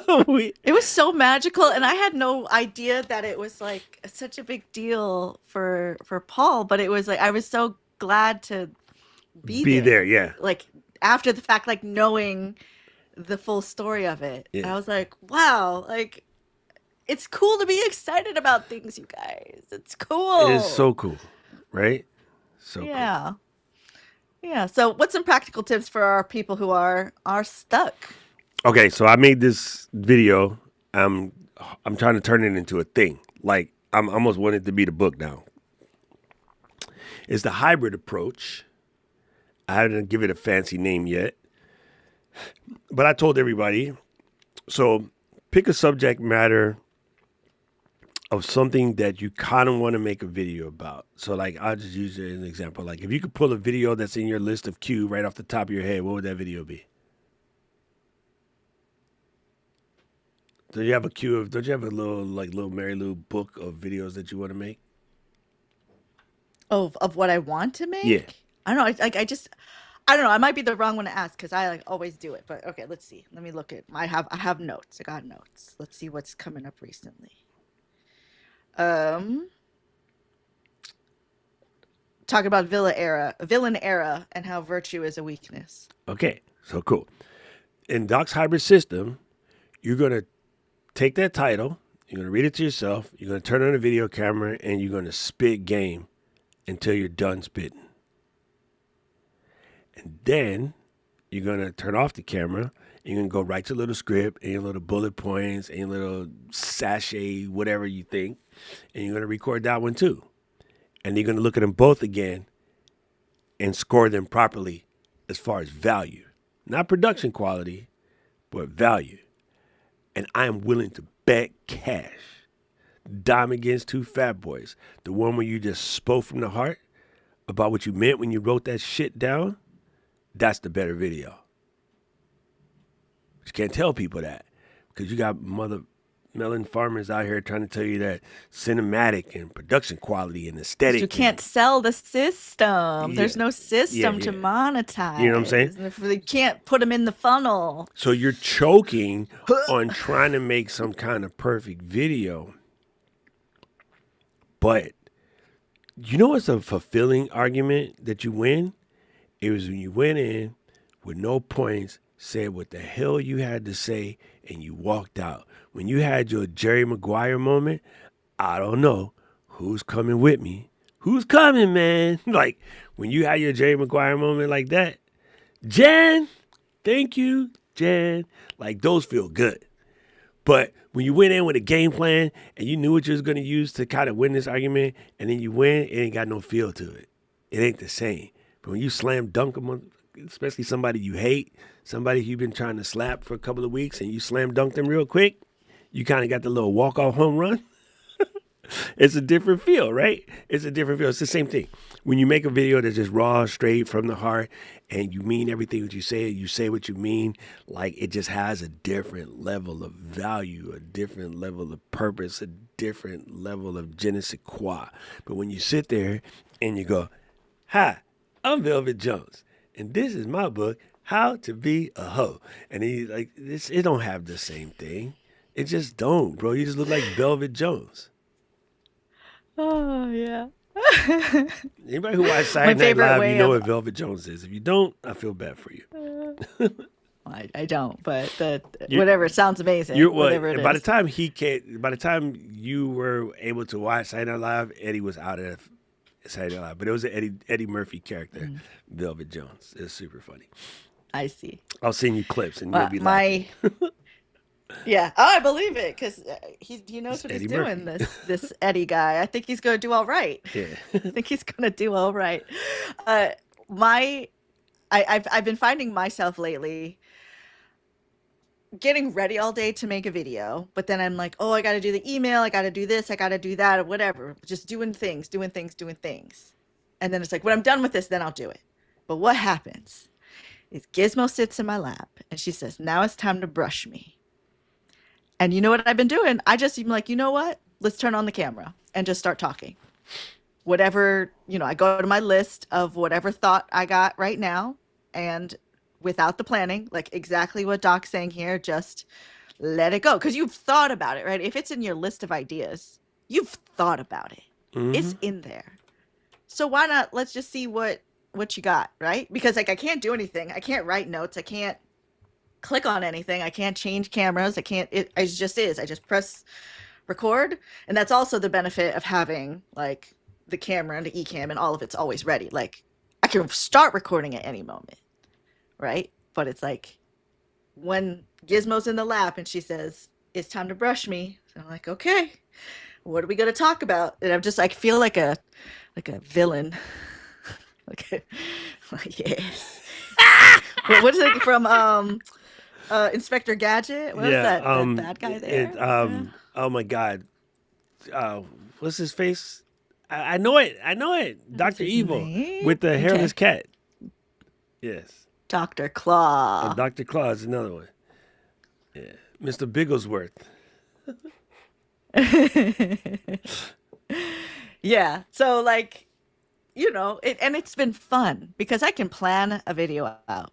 It was so magical, and I had no idea that it was like such a big deal for Paul, but it was like I was so glad to be there. Yeah. Like after the fact, like knowing the full story of it. Yeah. I was like, wow, like it's cool to be excited about things, you guys. It's cool. It is so cool, right? So yeah. Cool. Yeah. So what's some practical tips for our people who are stuck? Okay, so I made this video. I'm trying to turn it into a thing. Like I'm almost wanting it to be the book now. It's the hybrid approach. I haven't give it a fancy name yet. But I told everybody, so pick a subject matter of something that you kind of want to make a video about. So like, I'll just use it as an example. Like if you could pull a video that's in your list of Q right off the top of your head, what would that video be? Don't you have a little Mary Lou book of videos that you want to make? Of what I want to make? Yeah. I don't know. I don't know. I might be the wrong one to ask because I like always do it. But okay, let's see. Let me look at. I have notes. I got notes. Let's see what's coming up recently. talking about villain era, and how virtue is a weakness. Okay, so cool. In Doc's hybrid system, you're going to take that title, you're going to read it to yourself, you're going to turn on a video camera, and you're going to spit game until you're done spitting. And then you're going to turn off the camera. You're going to go write your little script and your little bullet points and your little sachet, whatever you think. And you're going to record that one too. And you're going to look at them both again and score them properly as far as value. Not production quality, but value. And I am willing to bet cash. Dime Against Two Fat Boys. The one where you just spoke from the heart about what you meant when you wrote that shit down. That's the better video. You can't tell people that because you got mother melon farmers out here trying to tell you that cinematic and production quality and aesthetic. You can't sell the system. Yeah. There's no system to monetize. You know what I'm saying? You can't put them in the funnel. So you're choking on trying to make some kind of perfect video. But you know what's a fulfilling argument that you win? It was when you went in with no points, said what the hell you had to say, and you walked out. When you had your Jerry Maguire moment, I don't know who's coming with me. Who's coming, man? Like, when you had your Jerry Maguire moment like that, Jen, thank you, Jen. Like, those feel good. But when you went in with a game plan and you knew what you was going to use to kind of win this argument, and then you win, it ain't got no feel to it. It ain't the same. But when you slam dunk them, especially somebody you hate, somebody you've been trying to slap for a couple of weeks, and you slam dunk them real quick, you kind of got the little walk-off home run. It's a different feel, right? It's a different feel. It's the same thing. When you make a video that's just raw, straight from the heart, and you mean everything that you say what you mean, like it just has a different level of value, a different level of purpose, a different level of je ne sais quoi. But when you sit there and you go, hi, I'm Velvet Jones, and this is my book, How to Be a Hoe. And he like this, it don't have the same thing. It just don't, bro. You just look like Velvet Jones. Oh, yeah. Anybody who watches Saturday Night Live, you know what Velvet Jones is. If you don't, I feel bad for you. I don't, but whatever, it sounds amazing. Whatever it is. By the time by the time you were able to watch Saturday Night Live, Eddie was out of Saturday Night Live. But it was an Eddie Murphy character, Velvet Jones. It's super funny. I see. I'll send you clips and you'll be laughing. Yeah, I believe it because he knows what Eddie he's Murphy. doing. This Eddie guy, I think he's going to do all right. Yeah. I think he's going to do all right. I've been finding myself lately getting ready all day to make a video, but then I'm like, oh, I got to do the email, I got to do this, I got to do that, or whatever. Just doing things. And then it's like, when I'm done with this, then I'll do it. But what happens is Gizmo sits in my lap and she says, now it's time to brush me. And you know what I've been doing? I just am like, you know what? Let's turn on the camera and just start talking. Whatever, I go to my list of whatever thought I got right now, and without the planning, like exactly what Doc's saying here, just let it go. Because you've thought about it, right? If it's in your list of ideas, you've thought about it. Mm-hmm. It's in there. So why not? Let's just see what you got, right? Because like I can't do anything. I can't write notes. I can't click on anything. I can't change cameras. I can't. It just is. I just press record, and that's also the benefit of having like the camera and the eCam and all of it's always ready. Like I can start recording at any moment, right? But it's like when Gizmo's in the lap and she says it's time to brush me, so I'm like, okay, what are we going to talk about? And I'm just like feel like a villain. like yes. What is it from Inspector Gadget? What was that bad guy there? Oh my God. What's his face? I know it. Dr. Evil with the hairless cat. Yes. Dr. Claw. Dr. Claw is another one. Yeah. Mr. Bigglesworth. Yeah. So like, and it's been fun because I can plan a video out.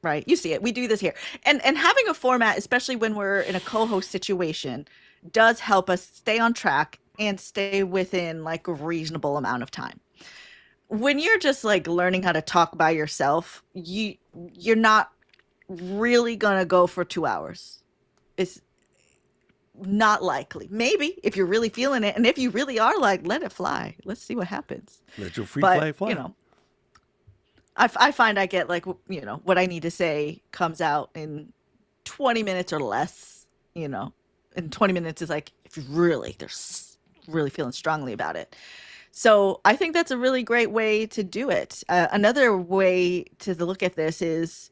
Right. You see it. We do this here. And having a format, especially when we're in a co-host situation, does help us stay on track and stay within like a reasonable amount of time. when you're just like learning how to talk by yourself, you're not really gonna go for 2 hours. It's not likely. Maybe if you're really feeling it, and if you really are, like, let it fly. Let's see what happens. Let your free But fly fly. I find I get like what I need to say comes out in 20 minutes or less. And 20 minutes is like if you really there's really feeling strongly about it. So I think that's a really great way to do it. Another way to look at this is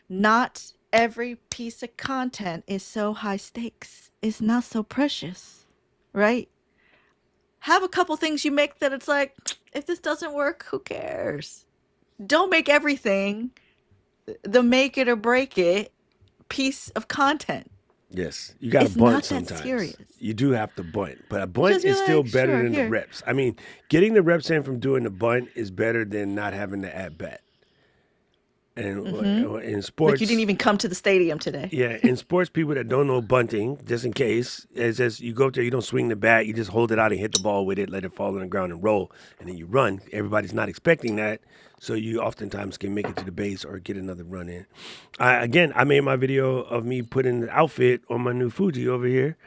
not every piece of content is so high stakes. It's not so precious, right? Have a couple things you make that it's like, if this doesn't work, who cares? Don't make everything the make it or break it piece of content. Yes, you got to It's bunt not that sometimes. serious. You do have to bunt, but a bunt Just be is still like, better sure, than the here. reps. I mean, getting the reps in from doing the bunt is better than not having the at bat. And in Like you didn't sports, even come to the stadium today. yeah, in sports, people that don't know bunting, just in case, it's just you go up there, you don't swing the bat, you just hold it out and hit the ball with it, let it fall on the ground and roll, and then you run. Everybody's not expecting that, so you oftentimes can make it to the base or get another run in. I made my video of me putting the outfit on my new Fuji over here,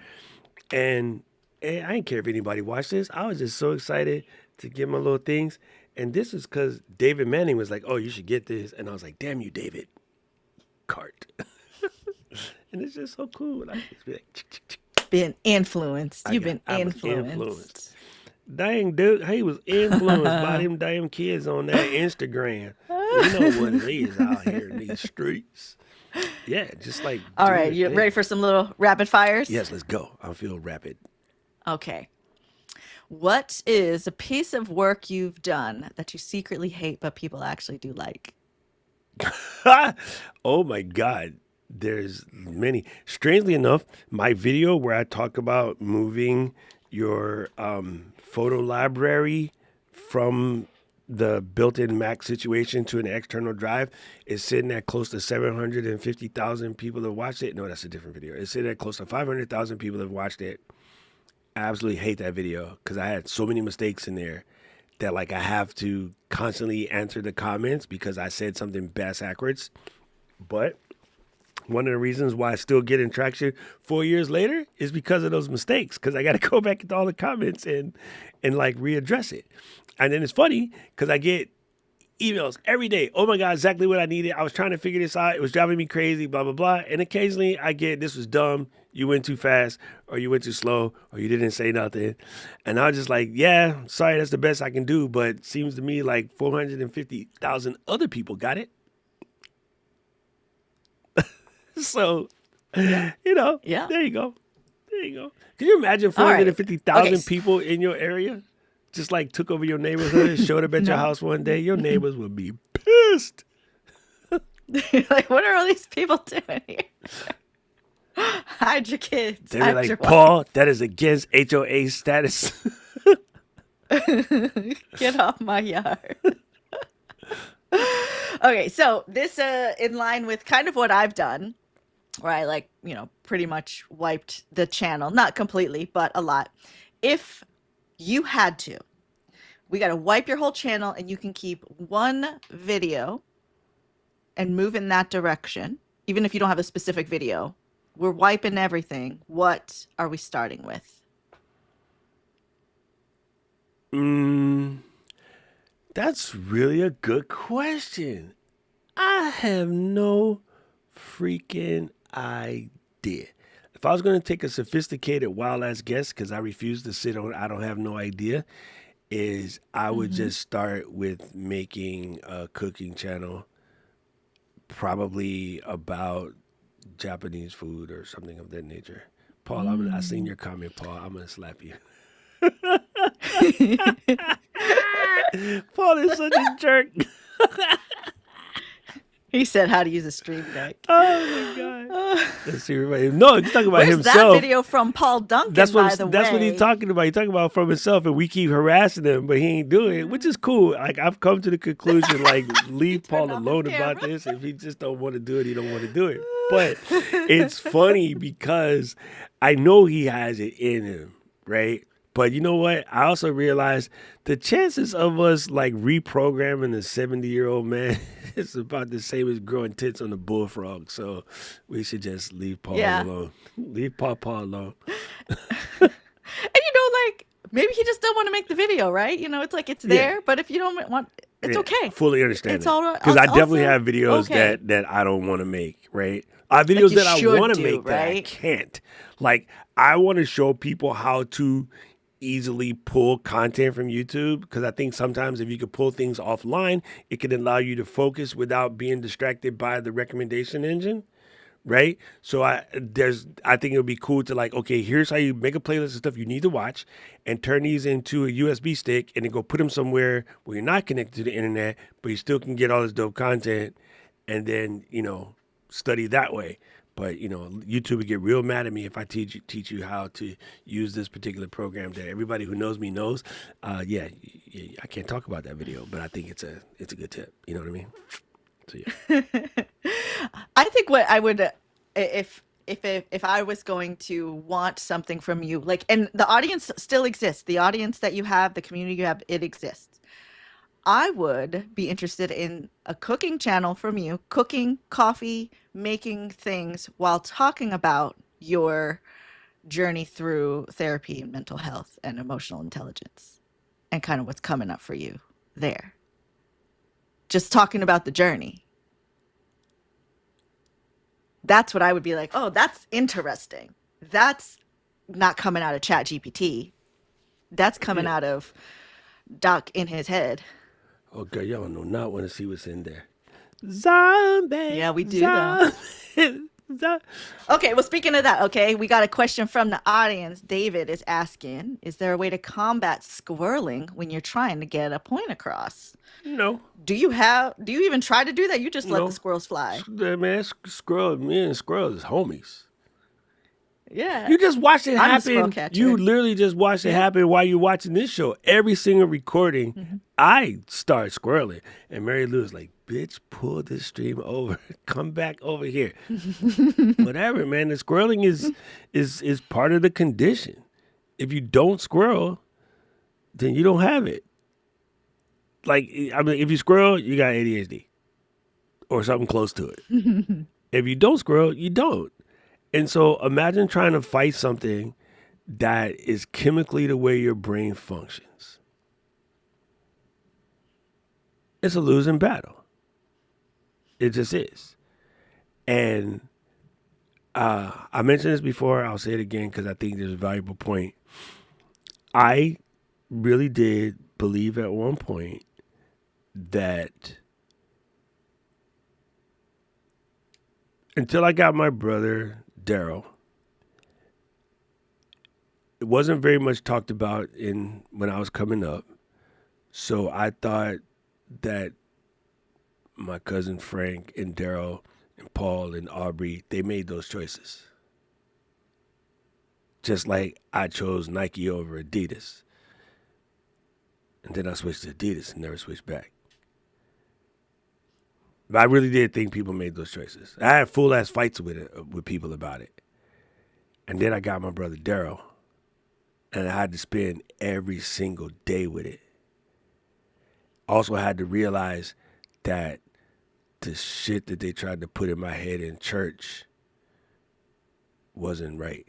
and I didn't care if anybody watched this. I was just so excited to get my little things. And this is because David Manning was like, "Oh, you should get this," and I was like, "Damn you, David!" Cart. And it's just so cool. Like, it's be like, Been influenced. You've been I was influenced. influenced. Dang, dude, he was influenced by them damn kids on that Instagram. You know what it is out here in these streets. Yeah, just like All do right, your you thing. ready for some little rapid fires? Yes, let's go. I feel rapid. Okay. What is a piece of work you've done that you secretly hate, but people actually do like? Oh my God. There's many. Strangely enough, my video where I talk about moving your photo library from the built-in Mac situation to an external drive is sitting at close to 750,000 people have watched it. No, that's a different video. It's sitting at close to 500,000 people have watched it. I absolutely hate that video because I had so many mistakes in there that like I have to constantly answer the comments because I said something bass backwards. But one of the reasons why I still get in traction 4 years later is because of those mistakes. Because I got to go back into all the comments and like readdress it. And then it's funny because I get emails every day. Oh my God, exactly what I needed. I was trying to figure this out. It was driving me crazy, blah, blah, blah. And occasionally I get, this was dumb. You went too fast or you went too slow or you didn't say nothing. And I was just like, yeah, sorry, that's the best I can do. But it seems to me like 450,000 other people got it. So, Yeah. Yeah. there you go. There you go. Can you imagine All right. 450,000 Okay. people in your area just like took over your neighborhood, showed up at your No. house one day? Your neighbors would be pissed. Like, what are all these people doing here? Hide your kids. They were Hide your like, wife. Paul, that is against HOA status. Get off my yard. Okay, so this in line with kind of what I've done, where I like, pretty much wiped the channel, not completely, but a lot. If you had to, we got to wipe your whole channel and you can keep one video and move in that direction, even if you don't have a specific video. We're wiping everything. What are we starting with? That's really a good question. I have no freaking idea. If I was going to take a sophisticated wild ass guess, because I refuse to sit on, I don't have no idea, is I would just start with making a cooking channel, probably about Japanese food or something of that nature. Paul, I seen your comment, Paul. I'm going to slap you. Paul is such a jerk. He said how to use a stream deck. Oh my God. Let's see everybody. No, he's talking about Where's himself. that video from Paul Duncan, That's by the that's what way? he's talking about. He's talking about from himself, and we keep harassing him, but he ain't doing it, which is cool. Like I've come to the conclusion, like leave Paul off his alone about camera. this. If he just don't want to do it, he don't want to do it. But it's funny because I know he has it in him, right? But you know what? I also realized the chances of us like reprogramming a 70-year-old man is about the same as growing tits on a bullfrog. So we should just leave Paul Yeah. alone. Leave Paul alone. And like maybe he just don't want to make the video, right? It's like it's Yeah. there, but if you don't want, it's Yeah, okay. fully understand It's that all right. because I It's definitely also have videos okay. that I don't want to make. Right, Like videos you that I want should to do, make that I right? can't. Like I want to show people how to easily pull content from YouTube because I think sometimes if you could pull things offline, it can allow you to focus without being distracted by the recommendation engine. Right. So I think it would be cool to like, okay, here's how you make a playlist of stuff you need to watch and turn these into a USB stick and then go put them somewhere where you're not connected to the internet, but you still can get all this dope content and then, study that way. But, YouTube would get real mad at me if I teach you how to use this particular program that everybody who knows me knows. I can't talk about that video, but I think it's a good tip. You know what I mean? So yeah. I think what I would if I was going to want something from you, like, and the audience still exists, the audience that you have, the community you have, it exists. I would be interested in a cooking channel from you, cooking, coffee, making things while talking about your journey through therapy and mental health and emotional intelligence and kind of what's coming up for you there. Just talking about the journey. That's what I would be like, oh, that's interesting. That's not coming out of Chat GPT. That's coming Yeah. out of Doc in his head. Oh, girl, y'all do not want to see what's in there. Zombie. Yeah, we do though. Zombie. Okay, well, speaking of that, okay, we got a question from the audience. David is asking, is there a way to combat squirreling when you're trying to get a point across? No. Do you even try to do that? You just let the No. squirrels fly. Man, squirrel, me and squirrel is homies. Yeah. You just watch it I'm the squirrel happen. catcher. You literally just watch it happen while you're watching this show. Every single recording, I start squirreling. And Mary Lou is like, bitch, pull this stream over. Come back over here. Whatever, man. The squirreling is part of the condition. If you don't squirrel, then you don't have it. Like, I mean, if you squirrel, you got ADHD or something close to it. If you don't squirrel, you don't. And so imagine trying to fight something that is chemically the way your brain functions. It's a losing battle. It just is. And I mentioned this before. I'll say it again because I think there's a valuable point. I really did believe at one point that until I got my brother Daryl, it wasn't very much talked about when I was coming up. So I thought that my cousin Frank and Daryl and Paul and Aubrey, they made those choices. Just like I chose Nike over Adidas. And then I switched to Adidas and never switched back. But I really did think people made those choices. I had full ass fights with people about it. And then I got my brother Daryl. And I had to spend every single day with it. Also had to realize that the shit that they tried to put in my head in church wasn't right.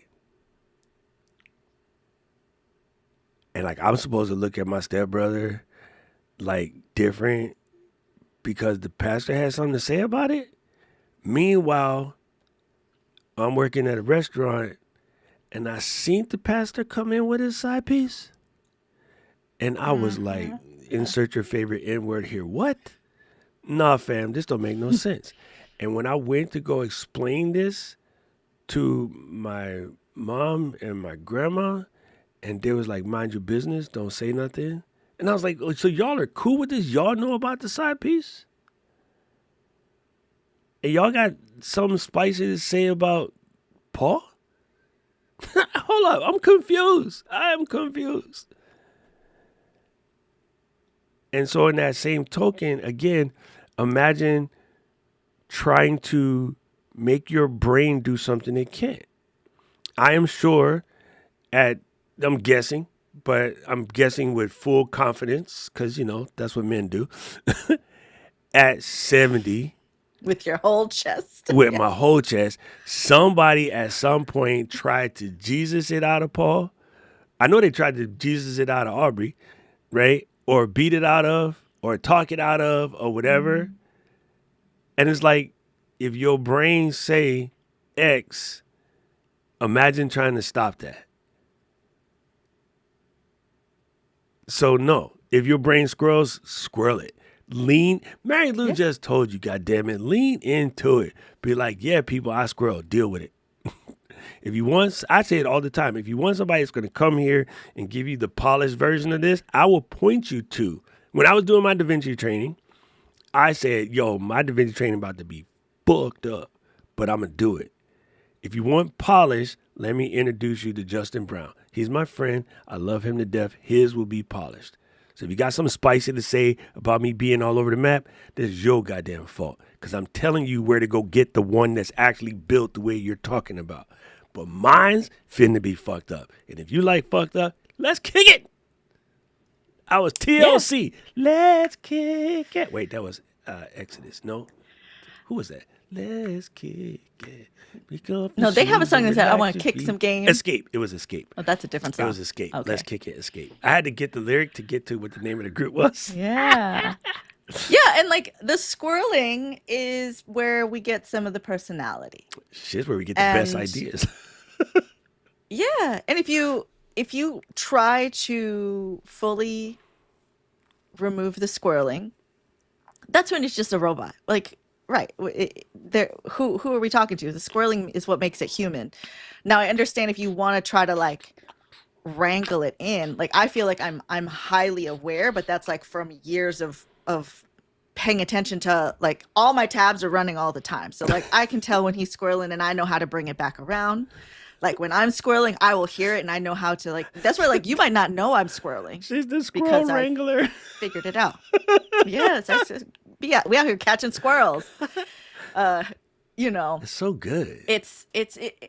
And like I'm supposed to look at my stepbrother like different because the pastor had something to say about it. Meanwhile, I'm working at a restaurant and I seen the pastor come in with his side piece. And I was like, insert your favorite N-word here. What? Nah, fam, this don't make no sense. And when I went to go explain this to my mom and my grandma, and they was like, mind your business, don't say nothing. And I was like, so y'all are cool with this? Y'all know about the side piece? And y'all got something spicy to say about Paul? Hold up, I'm confused. I am confused. And so in that same token, again, imagine trying to make your brain do something it can't. I am sure I'm guessing, but I'm guessing with full confidence, because, that's what men do. At 70, With your whole chest. with Yes. my whole chest, somebody at some point tried to Jesus it out of Paul. I know they tried to Jesus it out of Aubrey, right? Or beat it out of, or talk it out of, or whatever. And it's like, if your brain say X, imagine trying to stop that. So no, if your brain squirrels, squirrel it. Lean. Mary Lou just told you, goddamn it, lean into it. Be like, yeah, people, I squirrel. Deal with it. If you want, I say it all the time. If you want somebody that's going to come here and give you the polished version of this, I will point you to. When I was doing my Da Vinci training, I said, yo, my Da Vinci training about to be booked up, but I'm going to do it. If you want polish, let me introduce you to Justin Brown. He's my friend. I love him to death. His will be polished. So if you got something spicy to say about me being all over the map, that's your goddamn fault. Because I'm telling you where to go get the one that's actually built the way you're talking about. But mine's finna be fucked up. And if you like fucked up, let's kick it. I was TLC. Yeah. Let's kick it. Wait, that was Exodus. No? Who was that? Let's kick it. No, they have a song that said, I want to kick some game. Escape. It was Escape. Oh, that's a different song. It was Escape. Okay. Let's kick it, Escape. I had to get the lyric to get to what the name of the group was. Yeah. Yeah, and like the squirreling is where we get some of the personality. Shit's where we get the best ideas. Yeah, and if you try to fully remove the squirreling, that's when it's just a robot. Like, right? Who are we talking to? The squirreling is what makes it human. Now, I understand if you want to try to like wrangle it in. Like, I feel like I'm highly aware, but that's like from years of paying attention to, like, all my tabs are running all the time. So like I can tell when he's squirreling and I know how to bring it back around. Like when I'm squirreling, I will hear it and I know how to, like, that's where like you might not know I'm squirreling. She's the squirrel wrangler. I figured it out. Yes. Yeah, we out here catching squirrels. It's so good. It's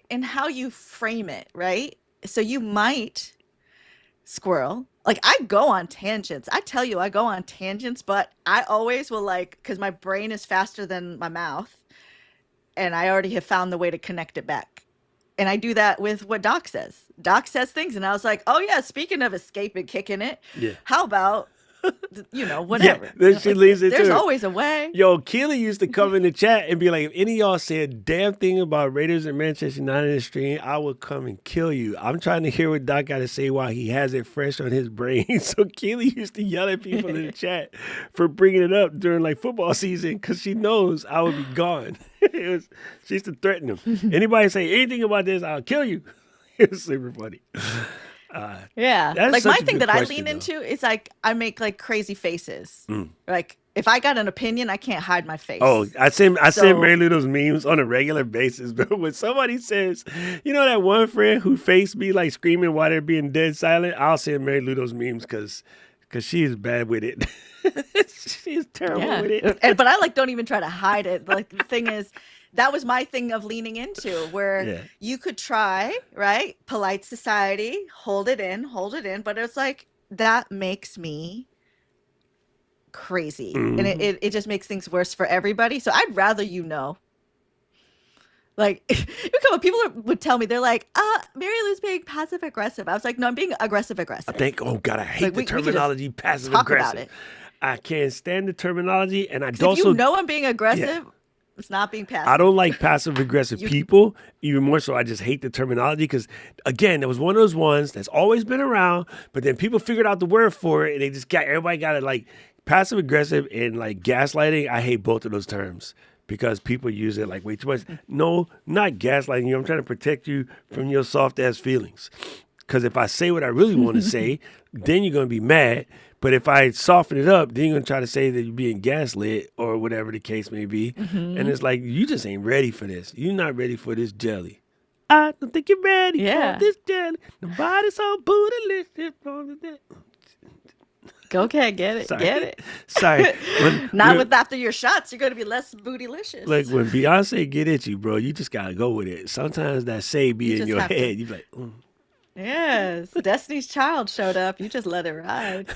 in how you frame it, right? So you might squirrel. Like I go on tangents. I tell you, I go on tangents, but I always will, like, because my brain is faster than my mouth, and I already have found the way to connect it back. And I do that with what Doc says. Doc says things, and I was like, oh yeah, speaking of escape and kicking it, how about, whatever. Yeah, she leaves it There's too. always a way. Yo, Keely used to come in the chat and be like, if any of y'all say a damn thing about Raiders and Manchester United in the stream, I will come and kill you. I'm trying to hear what Doc got to say while he has it fresh on his brain. So Keely used to yell at people in the chat for bringing it up during like football season because she knows I would be gone. She used to threaten them. Anybody say anything about this, I'll kill you. It was super funny. Yeah. Like my thing that I lean though. into is like I make like crazy faces. Like if I got an opinion, I can't hide my face. Oh, I send Mary Lou those memes on a regular basis, but when somebody says, that one friend who face me like screaming while they're being dead silent, I'll send Mary Lou those memes because she is bad with it. She's terrible with it. But I like don't even try to hide it. Like the thing is, that was my thing of leaning into where you could try, right? Polite society, hold it in, but it's like that makes me crazy. And it just makes things worse for everybody. So I'd rather like people would tell me, they're like, Mary Lou's being passive aggressive. I was like, no, I'm being aggressive. I think, oh God, I hate the terminology passive aggressive. I can't stand the terminology, and I also if I'm being aggressive, it's not being passive. I don't like passive aggressive people. Even more so, I just hate the terminology because, again, it was one of those ones that's always been around, but then people figured out the word for it, and they just everybody got it like passive aggressive and like gaslighting. I hate both of those terms because people use it like way too much. No, not gaslighting you. I'm trying to protect you from your soft ass feelings. Because if I say what I really want to say, then you're going to be mad. But if I soften it up, then you're going to try to say that you're being gaslit or whatever the case may be. And it's like, you just ain't ready for this. You're not ready for this jelly. I don't think you're ready for this jelly. Nobody's so bootylicious. Okay, get it. Sorry. Get it. Sorry. After your shots, you're going to be less bootylicious. Like when Beyonce get at you, bro, you just got to go with it. Sometimes that say be in your head. You're like, Yes, Destiny's Child showed up. You just let it ride.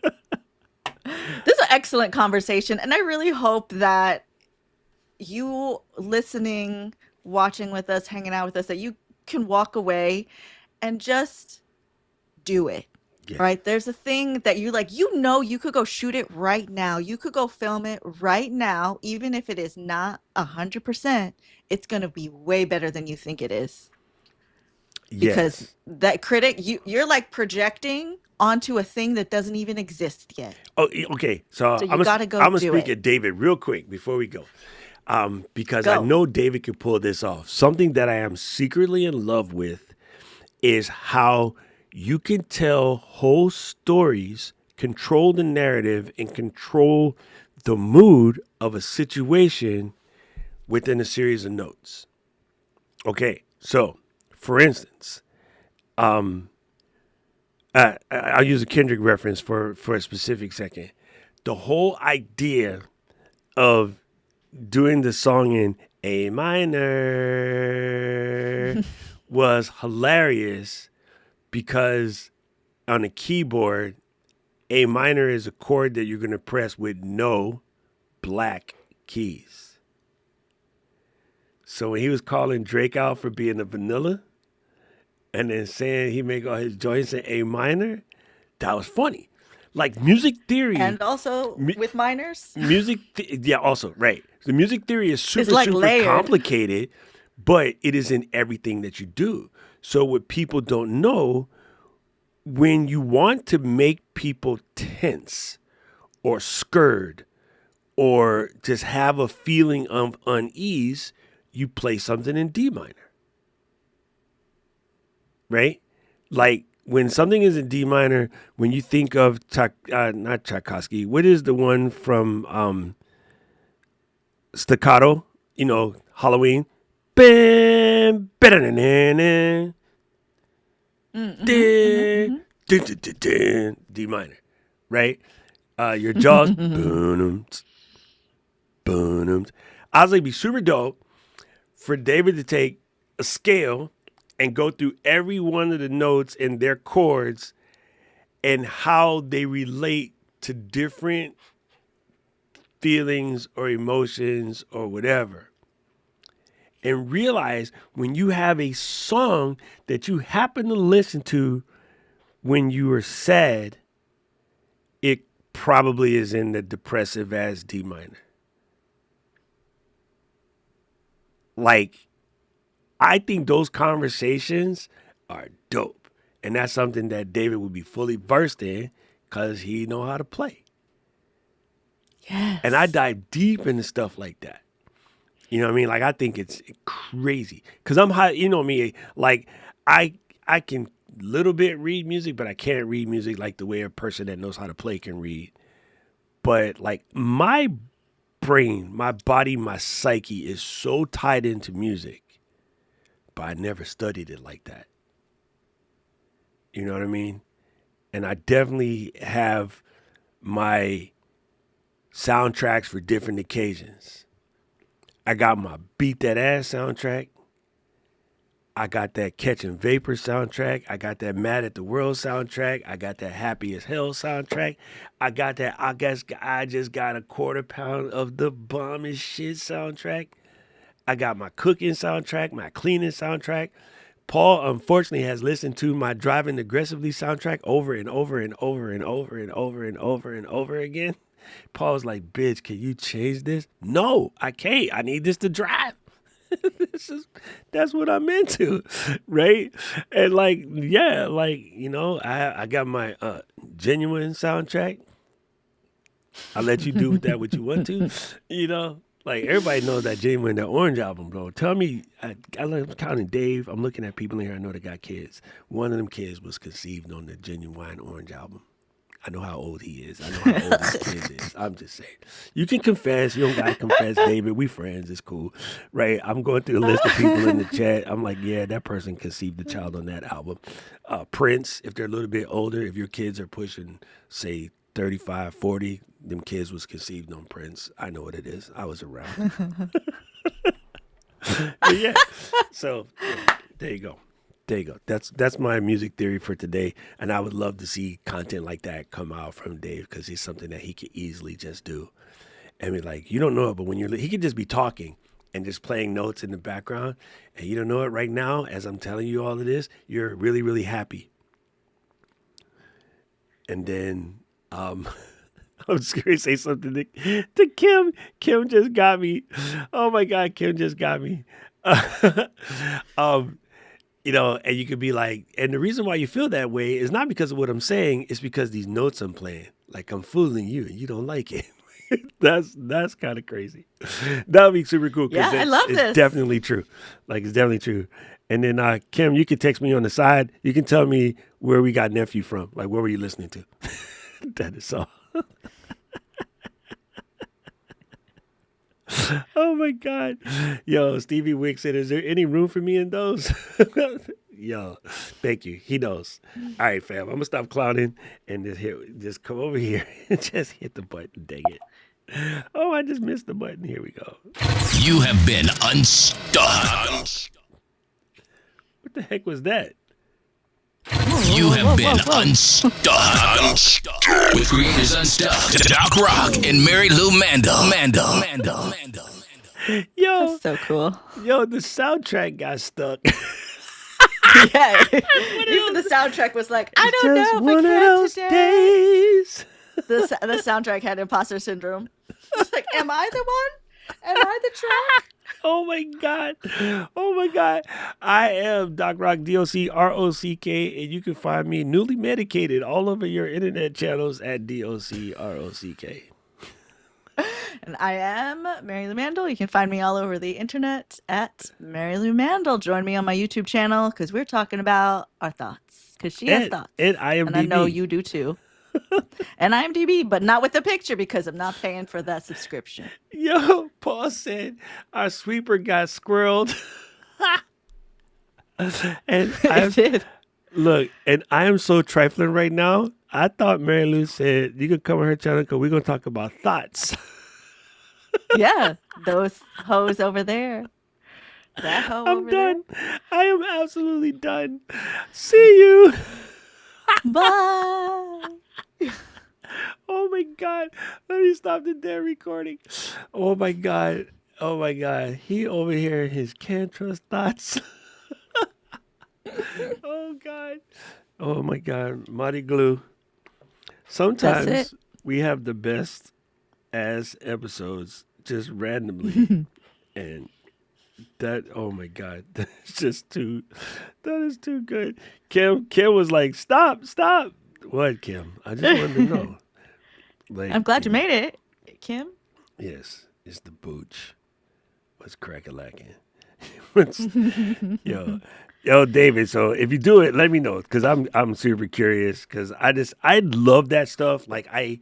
This is an excellent conversation, and I really hope that you listening, watching with us, hanging out with us, that you can walk away and just do it. Yeah. Right? There's a thing that you like, you could go shoot it right now. You could go film it right now, even if it is not 100%, it's going to be way better than you think it is. Because Yes. that critic, you're like projecting onto a thing that doesn't even exist yet. Oh, okay. So So you got to go I'm gonna do speak it. at David real quick before we go, because I Go. know David could pull this off. Something that I am secretly in love with is how you can tell whole stories, control the narrative, and control the mood of a situation within a series of notes. Okay, so for instance, I'll use a Kendrick reference for a specific second. The whole idea of doing the song in A minor was hilarious because on a keyboard, A minor is a chord that you're going to press with no black keys. So when he was calling Drake out for being a vanilla and then saying he make all his joints in A minor, that was funny. Like music theory, And also mu- with minors, yeah, also, right. The music theory is it's super, like super layered. complicated, but it is in everything that you do. So what people don't know, when you want to make people tense or scared or just have a feeling of unease, you play something in D minor, right? Like when something is in D minor, when you think of not Tchaikovsky, what is the one from Staccato? Halloween. Bam, ba-da-da-da-da, Mm-hmm. D minor, right? Your jaws, boom, boom. I was like, be super dope for David to take a scale and go through every one of the notes and their chords and how they relate to different feelings or emotions or whatever. And realize when you have a song that you happen to listen to when you are sad, it probably is in the depressive as D minor. Like, I think those conversations are dope. And that's something that David would be fully versed in because he know how to play. And I Yes. dive deep into stuff like that. You know what I mean? Like I think it's crazy because I'm high. You know me. Like I I can little bit read music, but I can't read music like the way a person that knows how to play can read. But like my brain, my body, my psyche is so tied into music, but I never studied it like that. You know what I mean? And I definitely have my soundtracks for different occasions. I got my Beat That Ass soundtrack. I got that Catching Vapor soundtrack. I got that Mad at the World soundtrack. I got that Happy as Hell soundtrack. I got that I guess I just got a quarter pound of the bombest shit soundtrack. I got my cooking soundtrack, my cleaning soundtrack. Paul unfortunately has listened to my driving aggressively soundtrack over and over and over and over and over and over and over again. Paul's like, bitch, can you change this? No, I can't. I need this to drive. This is that's what I'm into, right? And like, yeah, like I got my genuine soundtrack. I'll let you do with that what you want to, you know. Like everybody knows that genuine, that Orange album, bro. Tell me, I'm counting Dave. I'm looking at people in here I know that got kids. One of them kids was conceived on the Genuine Orange album. I know how old he is. I know how old these kids is. I'm just saying. You can confess. You don't gotta confess, David. We friends. It's cool, right? I'm going through the list of people in the chat. I'm like, yeah, that person conceived the child on that album. Prince, if they're a little bit older, if your kids are pushing, say, 35, 40, them kids was conceived on Prince. I know what it is. I was around. But yeah. So yeah, there you go. There you go. That's my music theory for today, and I would love to see content like that come out from Dave because he's something that he could easily just do. I mean, like you don't know it, but when he could just be talking and just playing notes in the background, and you don't know it right now. As I'm telling you all of this, you're really really happy, and then I'm just going to say something to Kim. Kim just got me. Oh my God, Kim just got me. um, and you could be like, and the reason why you feel that way is not because of what I'm saying, it's because these notes I'm playing. Like I'm fooling you and you don't like it. That's kind of crazy. That would be super cool Yeah, because I it's love it's this. definitely true. Like it's definitely true. And then Kim, you can text me on the side. You can tell me where we got nephew from. Like what were you listening to? That is all. Oh my God. Yo, Stevie Wicks said, is there any room for me in those? Yo, thank you. He knows. All right, fam. I'm gonna stop clowning and just come over here and just hit the button. Dang it. Oh, I just missed the button. Here we go. You have been unstuck. What the heck was that? You have been unstuck. With creators Unstuck, Doc Rock, and Mary Lou Mandel. Yo, That's so cool. yo, the soundtrack got stuck. Yeah. Even the soundtrack was like, I don't Just know if one I of can those today. days. The soundtrack had imposter syndrome. It's like, am I the one? Am I the track? Oh my God. Oh my God. I am Doc Rock, DOCROCK, and you can find me newly medicated all over your internet channels at DOCROCK. And I am Mary Lou Mandel. You can find me all over the internet at Mary Lou Mandel. Join me on my YouTube channel because we're talking about our thoughts. Because she has thoughts. And IMDb. And I know you do too. And IMDb, but not with the picture because I'm not paying for that subscription. Yo, Paul said our sweeper got squirreled. And I did. look, and I am so trifling right now. I thought Mary Lou said you could come on her channel because we're gonna talk about thoughts. Yeah, those hoes over there. That hoe I'm over done. I am absolutely done. See you. there. Bye. Oh my God. Let me stop the damn recording. Oh my God. Oh my God. He over here in his can't trust thoughts. Oh God. Oh my God. Mighty glue. Sometimes That's it. we have the best ass episodes just randomly. And that, oh my God. That's just that is too good. Kim was like, stop. What, Kim? I just wanted to know. Like, I'm glad you made it, Kim. Yes, it's the booch. What's crack-a-lacking? What's yo, David. So if you do it, let me know because I'm super curious because I love that stuff. Like I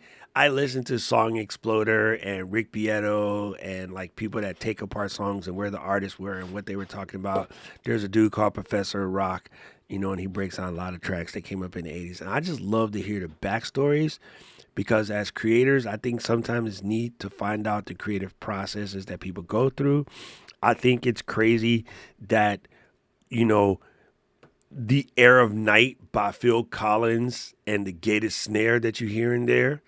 listen to Song Exploder and Rick Beato and like people that take apart songs and where the artists were and what they were talking about. There's a dude called Professor Rock, and he breaks down a lot of tracks that came up in the 80s. And I just love to hear the backstories because as creators, I think sometimes it's neat to find out the creative processes that people go through. I think it's crazy that, The Air of Night by Phil Collins and the gated snare that you hear in there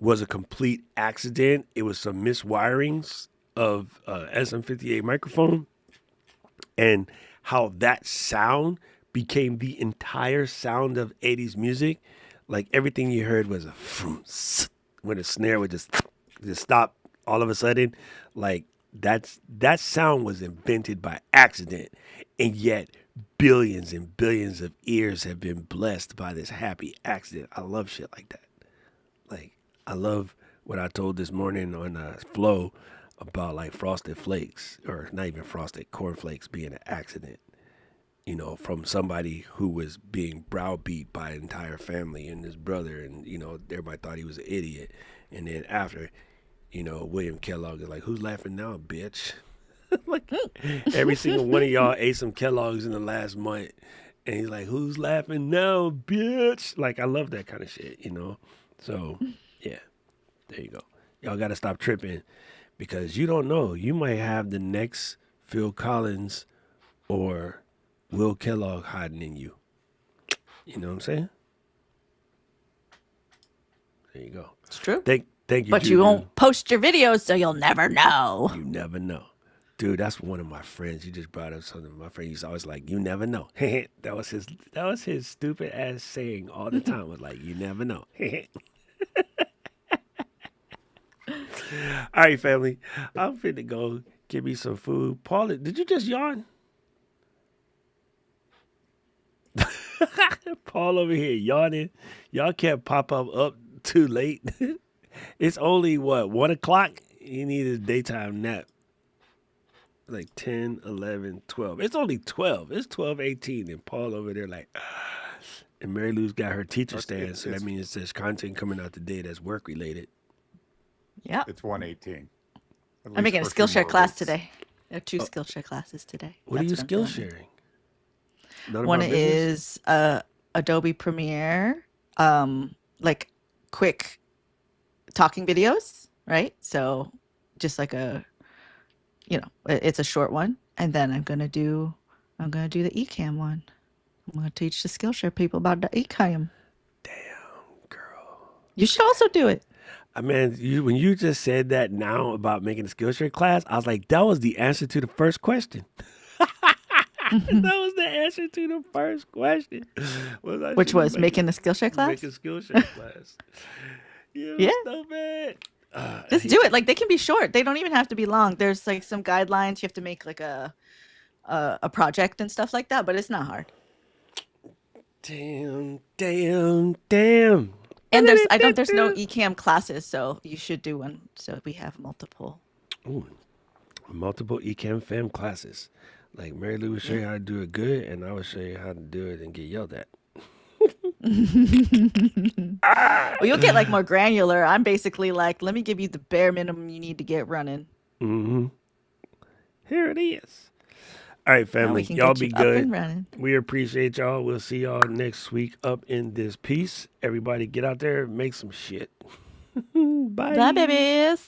was a complete accident. It was some miswirings of SM58 microphone and how that sound became the entire sound of 80s music. Like everything you heard was a when the snare would just stop all of a sudden. Like that sound was invented by accident, and yet billions and billions of ears have been blessed by this happy accident. I love shit like that. Like I love what I told this morning on Flow about like Frosted Flakes, or not even Frosted Cornflakes, being an accident. From somebody who was being browbeat by an entire family and his brother, and everybody thought he was an idiot. And then after, William Kellogg is like, "Who's laughing now, bitch?" Like every single one of y'all ate some Kellogg's in the last month, and he's like, "Who's laughing now, bitch?" Like I love that kind of shit, So yeah, there you go. Y'all got to stop tripping because you don't know. You might have the next Phil Collins or Will Kellogg hiding in you. You know what I'm saying? There you go. It's true. Thank you, But you Juju. won't post your videos, so you'll never know. You never know. Dude, that's one of my friends. You just brought up something. My friend used to always like, you never know. that was his stupid ass saying all the time. Was like, you never know. All right, family. I'm finna go give me some food. Paula, did you just yawn? Paul over here yawning. Y'all can't pop up too late. It's only what, 1 o'clock? You need a daytime nap. Like 10, 11, 12. It's only 12. It's 12:18, and Paul over there like, and Mary Lou's got her teacher stand, so that means there's content coming out today that's work related. Yeah. It's 1:18. I'm making a Skillshare class today. There are 2 Skillshare classes today. What are you skill sharing? One is Adobe Premiere, like quick talking videos, right? So just like it's a short one, and then I'm gonna do the eCam one. I'm gonna teach the Skillshare people about the eCam. Damn, girl. You should also do it. I mean, when you just said that now about making a Skillshare class, I was like, that was the answer to the first question. That was the answer to the first question. Which was making a Skillshare class? Make a Skillshare class. Yeah. Stupid. Just do it. Like, they can be short. They don't even have to be long. There's like some guidelines. You have to make like a project and stuff like that, but it's not hard. Damn. And there's no eCam classes, so you should do one. So we have multiple. Ooh, multiple eCam fam classes. Like Mary Lou will show you how to do it good, and I will show you how to do it and get yelled at. Well, you'll get like more granular. I'm basically like, let me give you the bare minimum you need to get running. Mm-hmm. Here it is. All right, family. Now we can Y'all get be you up good. and running. We appreciate y'all. We'll see y'all next week up in this piece. Everybody get out there and make some shit. Bye. Bye, babies.